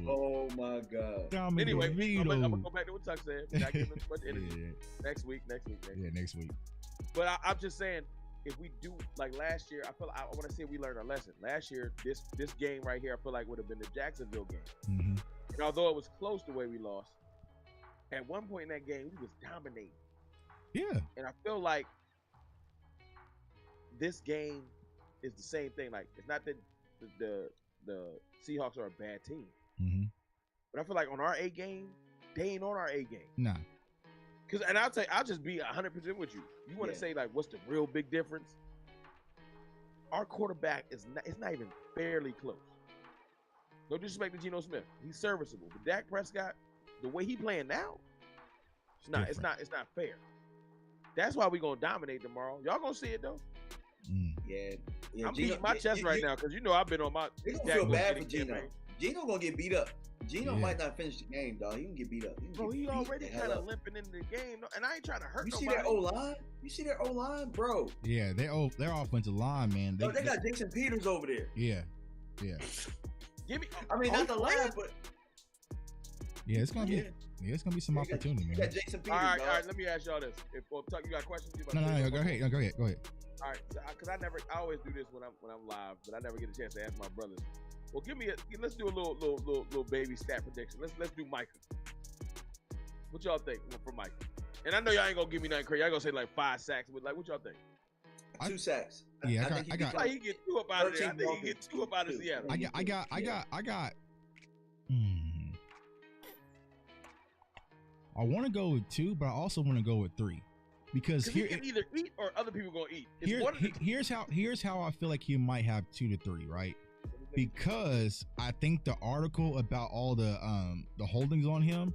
Oh my God. Anyway, I'm gonna go back to what Tuck said. Not giving much energy. Next week. Yeah, next week. But I'm just saying, if we do like last year, I want to say we learned our lesson. Last year, this game right here, I feel like would have been the Jacksonville game. Mm-hmm. And although it was close the way we lost, at one point in that game, we was dominating. Yeah. And I feel like this game is the same thing. Like, it's not that the Seahawks are a bad team. Mm-hmm. But I feel like on our A game, they ain't on our A game. Nah. And I'll just be 100% with you. You want to say, like, what's the real big difference? Our quarterback it's not even fairly close. No disrespect to Geno Smith. He's serviceable. But Dak Prescott, the way he playing now, it's not fair. That's why we gonna dominate tomorrow. Y'all gonna see it though. Yeah. I'm beating my chest right now because I've been on my. They gonna feel bad for Geno. Geno gonna get beat up. Geno might not finish the game, dog. He can get beat up. He already kind of limping into the game, and I ain't trying to hurt nobody. You see their O line, bro? Yeah, their offensive line, man. They got Jason Peters over there. Yeah. I mean, not the line, but yeah, it's gonna be. Yeah, it's gonna be some opportunity, man. You got Jason Peters. All right. Let me ask y'all this. If Tuck, you got questions? No, go ahead. All right, because I always do this when I'm live, but I never get a chance to ask my brothers. Well, let's do a little baby stat prediction. Let's do Micah. What y'all think for Micah? And I know y'all ain't gonna give me nothing crazy. Y'all gonna say like 5 sacks, but like, what y'all think? 2 sacks. Yeah, I got. Like he get 2 up out of there. I think he get 2 up out of Seattle. I got. I want to go with 2, but I also want to go with 3 because he can either eat or other people gonna eat. Here's how I feel like he might have 2 to 3, right? Because I think the article about all the holdings on him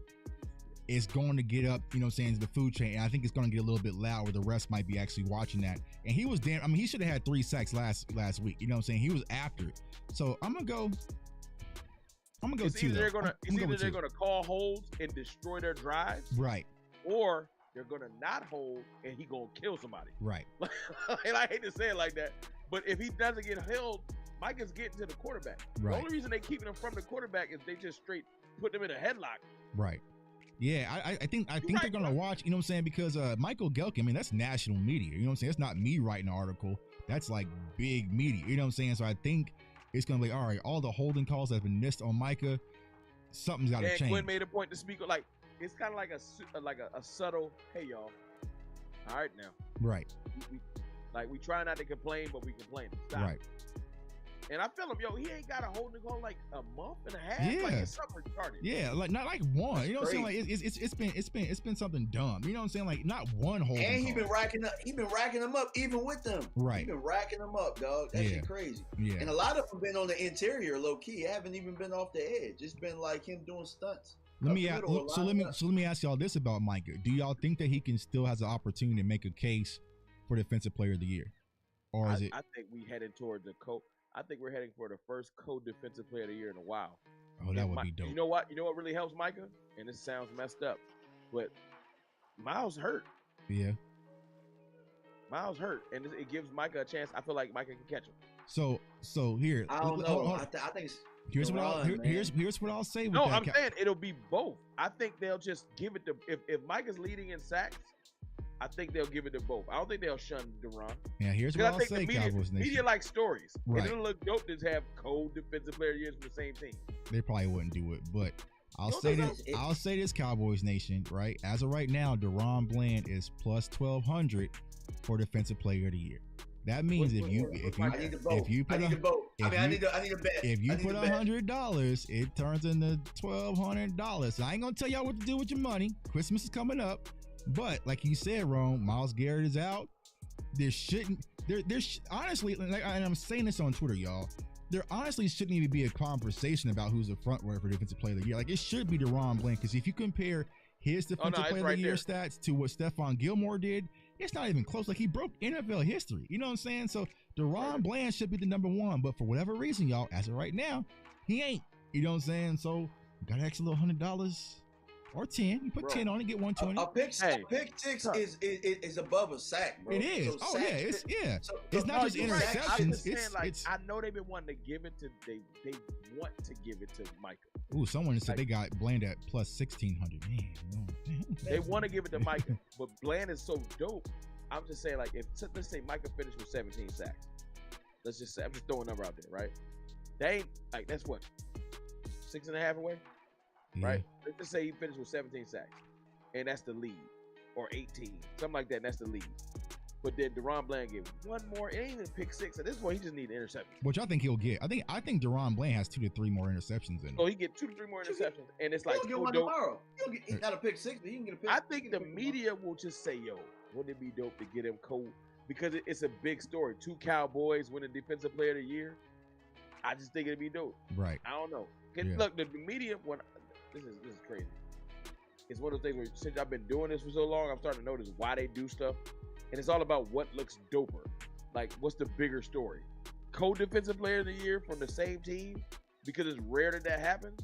is going to get up, you know what I'm saying, to the food chain, and I think it's going to get a little bit loud where the rest might be actually watching that. And he was he should have had 3 sacks last week, you know what I'm saying? He was after it. So I'm gonna go 2. It's either they're gonna call holds and destroy their drive, right? Or they're gonna not hold and he gonna kill somebody, right? And I hate to say it like that, but if he doesn't get held, Mike is getting to the quarterback. Right. The only reason they keeping him from the quarterback is they just straight put him in a headlock. Right. Yeah, I think they're gonna watch, you know what I'm saying, because Michael Gelkin, I mean, that's national media, you know what I'm saying? It's not me writing the article. That's like big media, you know what I'm saying? So I think it's gonna be all right. All the holding calls that have been missed on Micah, something's got to change. Quinn made a point to speak like it's kind of like a subtle, hey y'all, all right now, right? We try not to complain, but we complain. Stop. Right. And I feel him, he ain't got a holding call like a month and a half. Yeah. Like it's something retarded. Yeah, like not like one. You know what I'm saying? Like it's been something dumb. You know what I'm saying? Like not one holding call. And he been racking them up even with them. Right. He been racking them up, dog. That shit crazy. Yeah. And a lot of them been on the interior, low key. Haven't even been off the edge. It's been like him doing stunts. Let me ask y'all this about Micah. Do y'all think that he still has an opportunity to make a case for Defensive Player of the Year, or is it? I think we headed toward I think we're heading for the first co-defensive player of the year in a while. Oh, that would be dope. You know what? You know what really helps Micah? And this sounds messed up, but Miles hurt. Yeah. Miles hurt, and it gives Micah a chance. I feel like Micah can catch him. So here. I don't know. I think it's here's what I'll say. No, I'm saying it'll be both. I think they'll just give it to if Micah's leading in sacks. I think they'll give it to both. I don't think they'll shun Duran. Yeah, here's what I'll say, Cowboys Nation. Media like stories. Right. And it'll look dope to have co-defensive player of the year from the same team. They probably wouldn't do it, but I'll say this, Cowboys Nation, right? As of right now, Deron Bland is plus 1,200 for Defensive Player of the Year. That means if you put I need a bet. If you put $100, it turns into $1,200. So I ain't gonna tell y'all what to do with your money. Christmas is coming up. But like you said, Rome, Myles Garrett is out. Honestly, and I'm saying this on Twitter, y'all. There honestly shouldn't even be a conversation about who's the front runner for Defensive Player of the Year. Like it should be Deron Bland, because if you compare his Defensive Player of the Year stats to what Stephon Gilmore did, it's not even close. Like he broke NFL history. You know what I'm saying? So Deron Bland should be the number 1, but for whatever reason, y'all, as of right now, he ain't. You know what I'm saying? So you got an extra little $100. Or 10. You put 10 on it, get 120. A pick six is above a sack, bro. It is. So it's not just interceptions. I know they've been wanting to give it to they want to give it to Micah. Ooh, someone said they got Bland at plus 1,600. Man, they want to give it to Micah, but Bland is so dope I'm just saying, like, let's say Micah finished with 17 sacks. Let's just say, I'm just throwing a number out there, right? They ain't, like, that's what, 6.5 away? Yeah. Right? Let's just say he finished with 17 sacks, and that's the lead, or 18, something like that, and that's the lead. But then DaRon Bland gave one more. It ain't even pick 6. At this point, he just need an interception. Which I think he'll get. I think DaRon Bland has 2 to 3 more interceptions in him. So he get 2 to 3 more interceptions, and it's like, he'll get one tomorrow. He got a pick 6, but he can get a pick. I think the media will just say, "Yo, wouldn't it be dope to get him cold?" Because it's a big story. 2 Cowboys winning Defensive Player of the Year. I just think it'd be dope. Right. I don't know. Yeah. Look, the media. This is crazy. It's one of those things where since I've been doing this for so long, I'm starting to notice why they do stuff. And it's all about what looks doper. Like, what's the bigger story? Co-defensive player of the year from the same team, because it's rare that happens.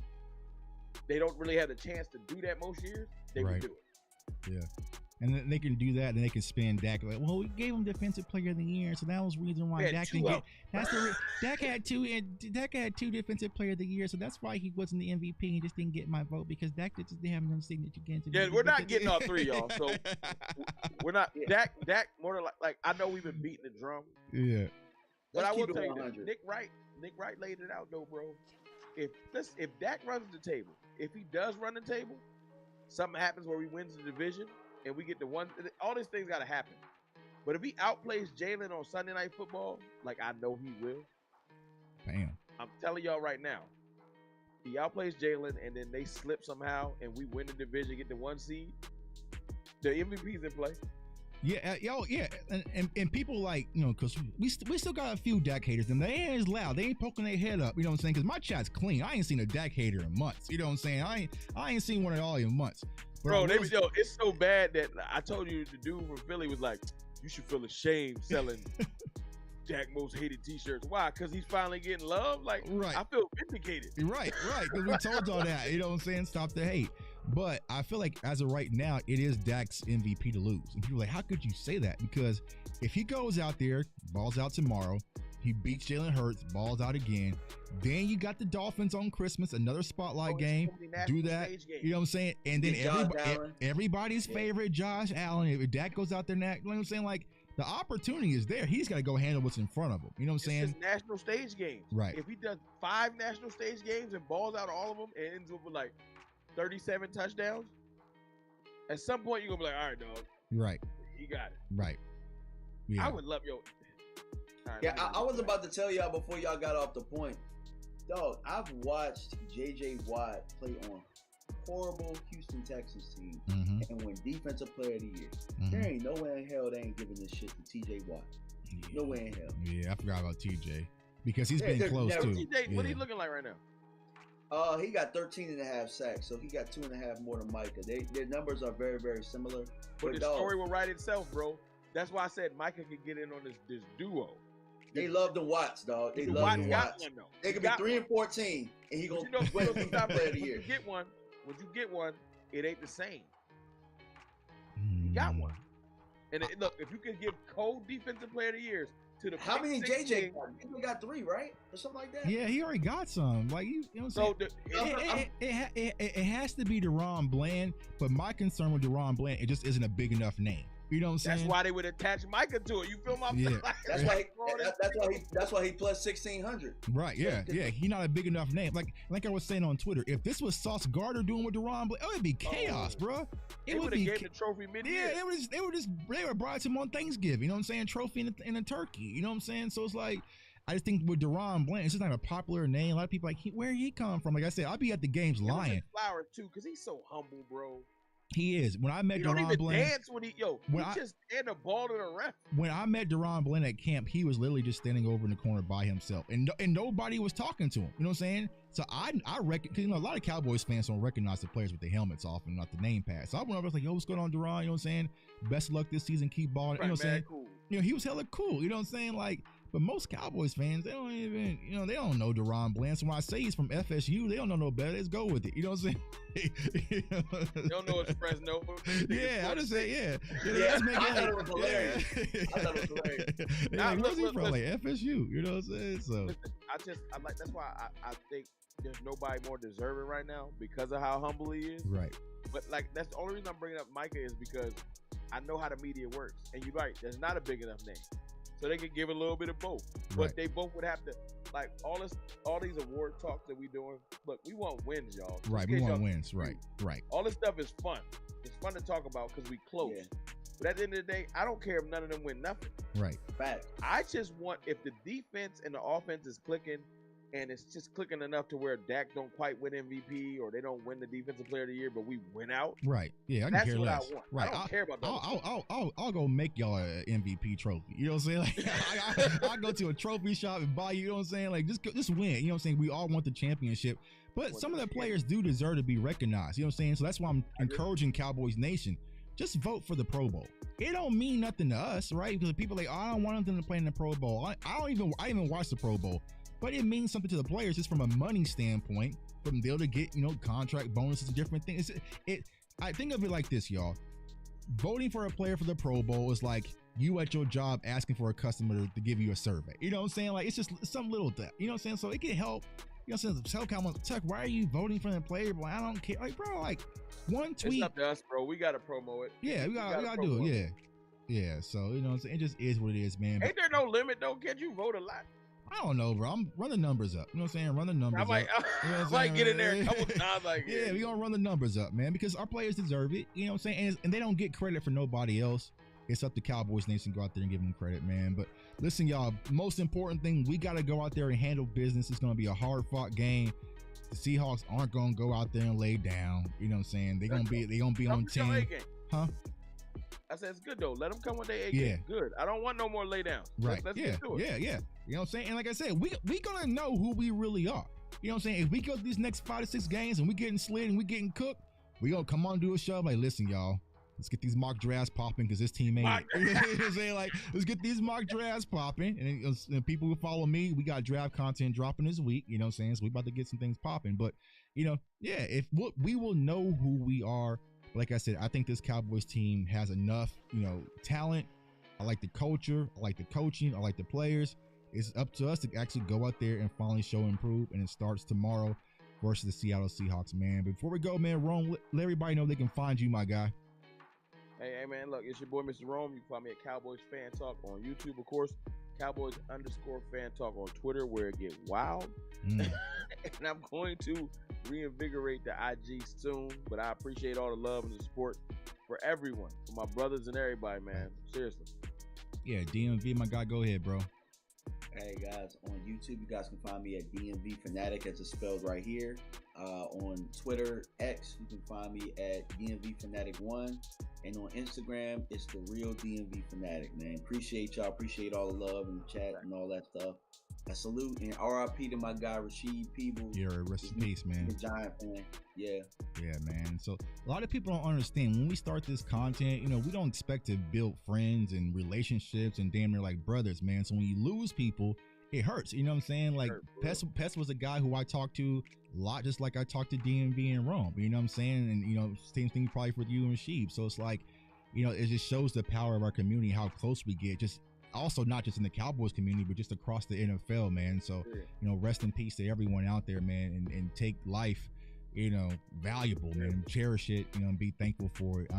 They don't really have the chance to do that most years. They would do it. Yeah. And then they can do that, and they can spin Dak like, well, we gave him defensive player of the year, so that was the reason why Dak didn't get. That's the Dak had 2 defensive player of the year, so that's why he wasn't the MVP. He just didn't get my vote because Dak just didn't have enough signature against. Yeah, we're not getting all 3, y'all. So we're not. Yeah. Dak more than like I know we've been beating the drum. Yeah. But I will tell you this, Nick Wright laid it out though, bro. If Dak runs the table, if he does run the table, something happens where he wins the division. And we get the one, all these things got to happen. But if he outplays Jalen on Sunday Night Football, like I know he will. Damn. I'm telling y'all right now, he outplays Jalen and then they slip somehow and we win the division, get the 1 seed, the MVP's in play. Yeah, yeah. And people like, because we still got a few Dak haters, and they ain't as loud. They ain't poking their head up, you know what I'm saying? Because my chat's clean. I ain't seen a Dak hater in months. You know what I'm saying? I ain't seen one at all in months. Bro, it's so bad that I told you the dude from Philly was like, you should feel ashamed selling Dak most hated t-shirts. Why? Because he's finally getting love? Like, right. I feel vindicated. Right. Because we told y'all that. You know what I'm saying? Stop the hate. But I feel like as of right now, it is Dak's MVP to lose. And people are like, how could you say that? Because if he goes out there, balls out tomorrow, he beats Jalen Hurts, balls out again. Then you got the Dolphins on Christmas, another spotlight game. Do that. You know what I'm saying? And then everybody's favorite, Josh Allen. If Dak goes out there, you know what I'm saying? Like, the opportunity is there. He's got to go handle what's in front of him. You know what I'm saying? It's national stage games. Right. If he does 5 national stage games and balls out all of them and ends up with like 37 touchdowns, at some point you're going to be like, all right, dog. Right. You got it. Right. Yeah. I would love Right, I was about to tell y'all before y'all got off the point. Dog, I've watched J.J. Watt play on horrible Houston Texans team and win Defensive Player of the Year. There ain't no way in hell they ain't giving this shit to T.J. Watt. Yeah. No way in hell. Yeah, I forgot about T.J. because he's been close too. TJ, what are he looking like right now? He got 13.5 sacks, so he got 2.5 more than Micah. Their numbers are very, very similar. But the story will write itself, bro. That's why I said Micah could get in on this duo. They love the Watts, dog. They love the Watts. They could be 3-14, and he gonna win the Player of the Year. When you get one, it ain't the same. You got one, and look, if you can give co-defensive player of the years to the how many JJ got? He got 3, right, or something like that. Yeah, he already got some. Like you know what I'm saying? It has to be DaRon Bland, but my concern with DaRon Bland, it just isn't a big enough name. You know what I'm saying? That's why they would attach Micah to it. You feel my point? That's why he plus 1,600. Right? Yeah. He's not a big enough name. Like I was saying on Twitter, if this was Sauce Gardner doing with DaRon Bland, it'd be chaos, bro. It would have gave the trophy mid-year. Yeah, they would brought him on Thanksgiving. You know what I'm saying? Trophy in a turkey. You know what I'm saying? So it's like, I just think with DaRon Bland, it's just not a popular name. A lot of people where he come from? Like I said, I'll be at the games lying. Flowers too, because he's so humble, bro. He is. When I met DaRon Bland, dance when he just hand the ball to the ref. When I met DaRon Bland at camp, he was literally just standing over in the corner by himself, and nobody was talking to him. You know what I'm saying? So I reckon, because a lot of Cowboys fans don't recognize the players with their helmets off and not the name pad. So I went over, I was like, "Yo, what's going on, DaRon?" You know what I'm saying? Best of luck this season. Keep balling. Right, you know what I'm saying? Cool. He was hella cool. You know what I'm saying? Like. But most Cowboys fans, they don't even, they don't know DaRon Bland. So when I say he's from FSU, they don't know no better. Let's go with it. You know what I'm saying? They don't know it's Fresno. Yeah, I just say, yeah. Let's make it. I thought it was hilarious. Where's he from? Like FSU. You know what I'm saying? So listen, that's why I think there's nobody more deserving right now because of how humble he is. Right. But like that's the only reason I'm bringing up Micah is because I know how the media works. And you're right, there's not a big enough name. So they could give a little bit of both. But Right. they both would have to, like, all these award talks that we doing, look, we want wins, y'all. Just Right. in We case want y'all- wins. Right. Right. All this stuff is fun. It's fun to talk about because we close. Yeah. But at the end of the day, I don't care if none of them win nothing. Right. Fact. I just want, if the defense and the offense is clicking, and it's just clicking enough to where Dak don't quite win MVP or they don't win the Defensive Player of the Year, but we win out. Right. Yeah. I can That's care what less. I want. Right. I don't care about that. I'll go make y'all an MVP trophy. You know what I'm saying? Like, I'll go to a trophy shop and buy you. You know what I'm saying? Like just win. You know what I'm saying? We all want the championship, but some of the players do deserve to be recognized. You know what I'm saying? So that's why I'm encouraging Cowboys Nation. Just vote for the Pro Bowl. It don't mean nothing to us, right? Because people are like, oh, I don't want them to play in the Pro Bowl. I even watch the Pro Bowl, but it means something to the players just from a money standpoint, from them to get, contract bonuses and different things. I think of it like this, y'all. Voting for a player for the Pro Bowl is like you at your job asking for a customer to give you a survey. You know what I'm saying? Like, it's just some little that, you know what I'm saying? So it can help. You know what I'm saying? Tell Tuck, why are you voting for the player? Like, I don't care. Like, bro, like one tweet. It's up to us, bro. We got to promo it. Yeah, we gotta do it. Yeah. So, you know what I'm saying? It just is what it is, man. But Ain't there no limit, though? Can't you vote a lot? I don't know, bro. I'm run the numbers up. You know what I'm saying? Run the numbers I might, up. You know what I'm I might saying? get in there a couple times. Like, Yeah, we gonna run the numbers up, man, because our players deserve it. You know what I'm saying? And they don't get credit for nobody else. It's up to Cowboys Nation to go out there and give them credit, man. But listen, y'all, most important thing, we got to go out there and handle business. It's going to be a hard-fought game. The Seahawks aren't going to go out there and lay down. You know what I'm saying? They're going to be on 10. Huh? I said, it's good, though. Let them come with their A Yeah. game. Good. I don't want no more lay down. Right. Let's Yeah. get to it. Yeah. You know what I'm saying? And like I said, we going to know who we really are. You know what I'm saying? If we go these next 5 to 6 games and we getting slid and we getting cooked, we going to come on and do a show like, listen, y'all. Let's get these mock drafts popping because this team ain't it. You know what I'm saying? Like, let's get these mock drafts popping. And people who follow me, we got draft content dropping this week. You know what I'm saying? So we about to get some things popping. But, if we will know who we are. Like I said, I think this Cowboys team has enough, talent. I like the culture. I like the coaching. I like the players. It's up to us to actually go out there and finally show and prove. And it starts tomorrow versus the Seattle Seahawks, man. Before we go, man, Rome, let everybody know they can find you, my guy. Hey, man, look, it's your boy, Mr. Rome. You can find me at Cowboys Fan Talk on YouTube, of course. Cowboys_Fan Talk on Twitter, where it get wild. And I'm going to reinvigorate the IG soon, but I appreciate all the love and the support for everyone, for my brothers and everybody, man. Seriously. Yeah, DMV, my guy, go ahead, bro. Hey guys, on YouTube, you guys can find me at DMV Fanatic, as it's spelled right here. On Twitter, X, you can find me at DMV Fanatic 1. And on Instagram, it's the real DMV Fanatic, man. Appreciate y'all. Appreciate all the love in the chat and all that stuff. I salute and RIP to my guy, Rasheed Peebles. Yeah, rest in peace, man. The Giant fan. Yeah, man. So a lot of people don't understand when we start this content, we don't expect to build friends and relationships and damn near like brothers, man. So when you lose people, it hurts. You know what I'm saying? Like Pest was a guy who I talked to a lot, just like I talked to DMV and Rome. You know what I'm saying? And same thing probably for you and Sheep. So it's like, it just shows the power of our community, how close we get. Just also not just in the Cowboys community, but just across the NFL, man. So rest in peace to everyone out there, man, and take life, valuable, man. Cherish it, and be thankful for it.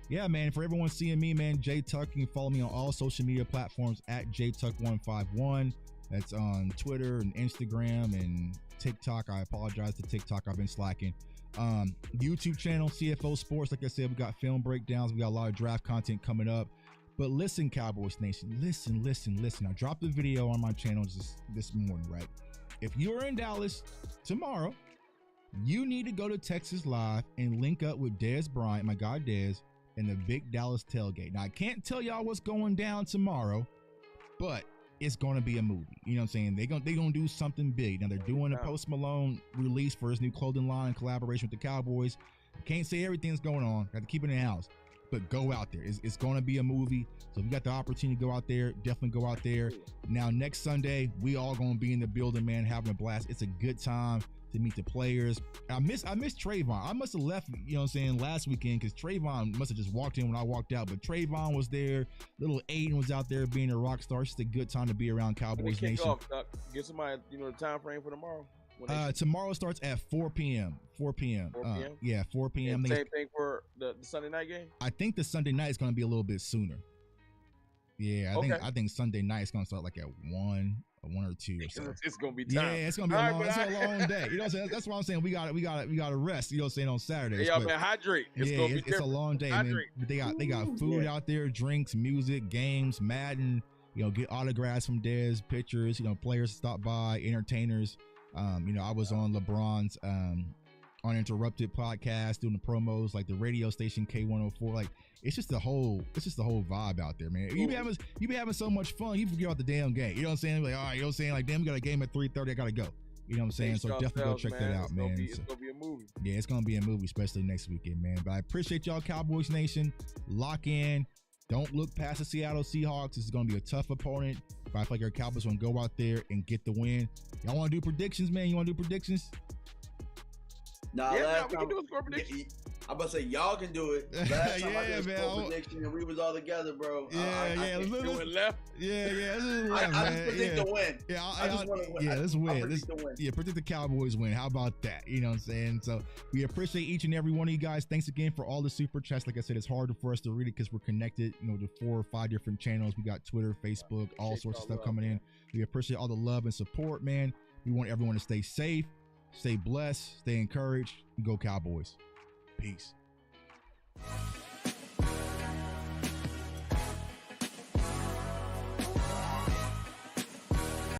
Yeah, man. For everyone seeing me, man, J Tuck, you can follow me on all social media platforms at JTuck151. That's on Twitter and Instagram and TikTok. I apologize to TikTok. I've been slacking. YouTube channel, CFO Sports. Like I said, we got film breakdowns. We got a lot of draft content coming up. But listen, Cowboys Nation, listen. I dropped a video on my channel just this morning, right? If you're in Dallas tomorrow, you need to go to Texas Live and link up with Dez Bryant, my guy Dez, in the Big Dallas Tailgate. Now, I can't tell y'all what's going down tomorrow, but it's going to be a movie. You know what I'm saying? They're gonna do something big. Now, they're doing a Post Malone release for his new clothing line in collaboration with the Cowboys. I can't say everything's going on. Got to keep it in the house. But go out there. It's going to be a movie. So if you got the opportunity to go out there, definitely go out there. Now, next Sunday, we all going to be in the building, man, having a blast. It's a good time to meet the players. I miss Trayvon. I must have left, last weekend, because Trayvon must have just walked in when I walked out. But Trayvon was there. Little Aiden was out there being a rock star. It's just a good time to be around Cowboys Nation. Off, get somebody, the time frame for tomorrow. Tomorrow starts at 4 p.m. 4 p.m. 4 p.m.? Yeah, 4 p.m. And same thing for the Sunday night game? I think the Sunday night is going to be a little bit sooner. Yeah, I think Sunday night is going to start like at 1 or 2 or so. It's going to be time. Yeah, it's going to be a long day. You know what I'm saying? That's why I'm saying we got to rest. You know what I'm saying, on Saturdays. Yeah, man, hydrate. It's a long day, hydrate. man. They got food out there, drinks, music, games, Madden. You know, get autographs from Dez, pictures. You know, players stop by, entertainers. You know, I was on LeBron's Uninterrupted podcast doing the promos, like the radio station K104. Like, it's just the whole vibe out there, man. You be having so much fun, you forget about the damn game. You know what I'm saying? Like, all right, you know what I'm saying? Like, damn, we got a game at 3:30. I gotta go. You know what I'm saying? So definitely go check that out, man. It's gonna be a movie. Yeah, it's gonna be a movie, especially next weekend, man. But I appreciate y'all, Cowboys Nation. Lock in. Don't look past the Seattle Seahawks. This is going to be a tough opponent. But I feel like our Cowboys going to go out there and get the win. Y'all want to do predictions, man? You want to do predictions? Nah, yeah, we can do a score prediction. I'm about to say, y'all can do it. Last time I did a score prediction and we was all together, bro. Yeah. Let's left. I just predict the win. Yeah, I just want to win. Yeah, let's win. Win. Predict the Cowboys win. How about that? You know what I'm saying? So we appreciate each and every one of you guys. Thanks again for all the super chats. Like I said, it's hard for us to read it because we're connected, you know, to 4 or 5 different channels. We got Twitter, Facebook, all sorts of stuff coming in. We appreciate all the love and support, man. We want everyone to stay safe, stay blessed, stay encouraged, and go Cowboys. Peace.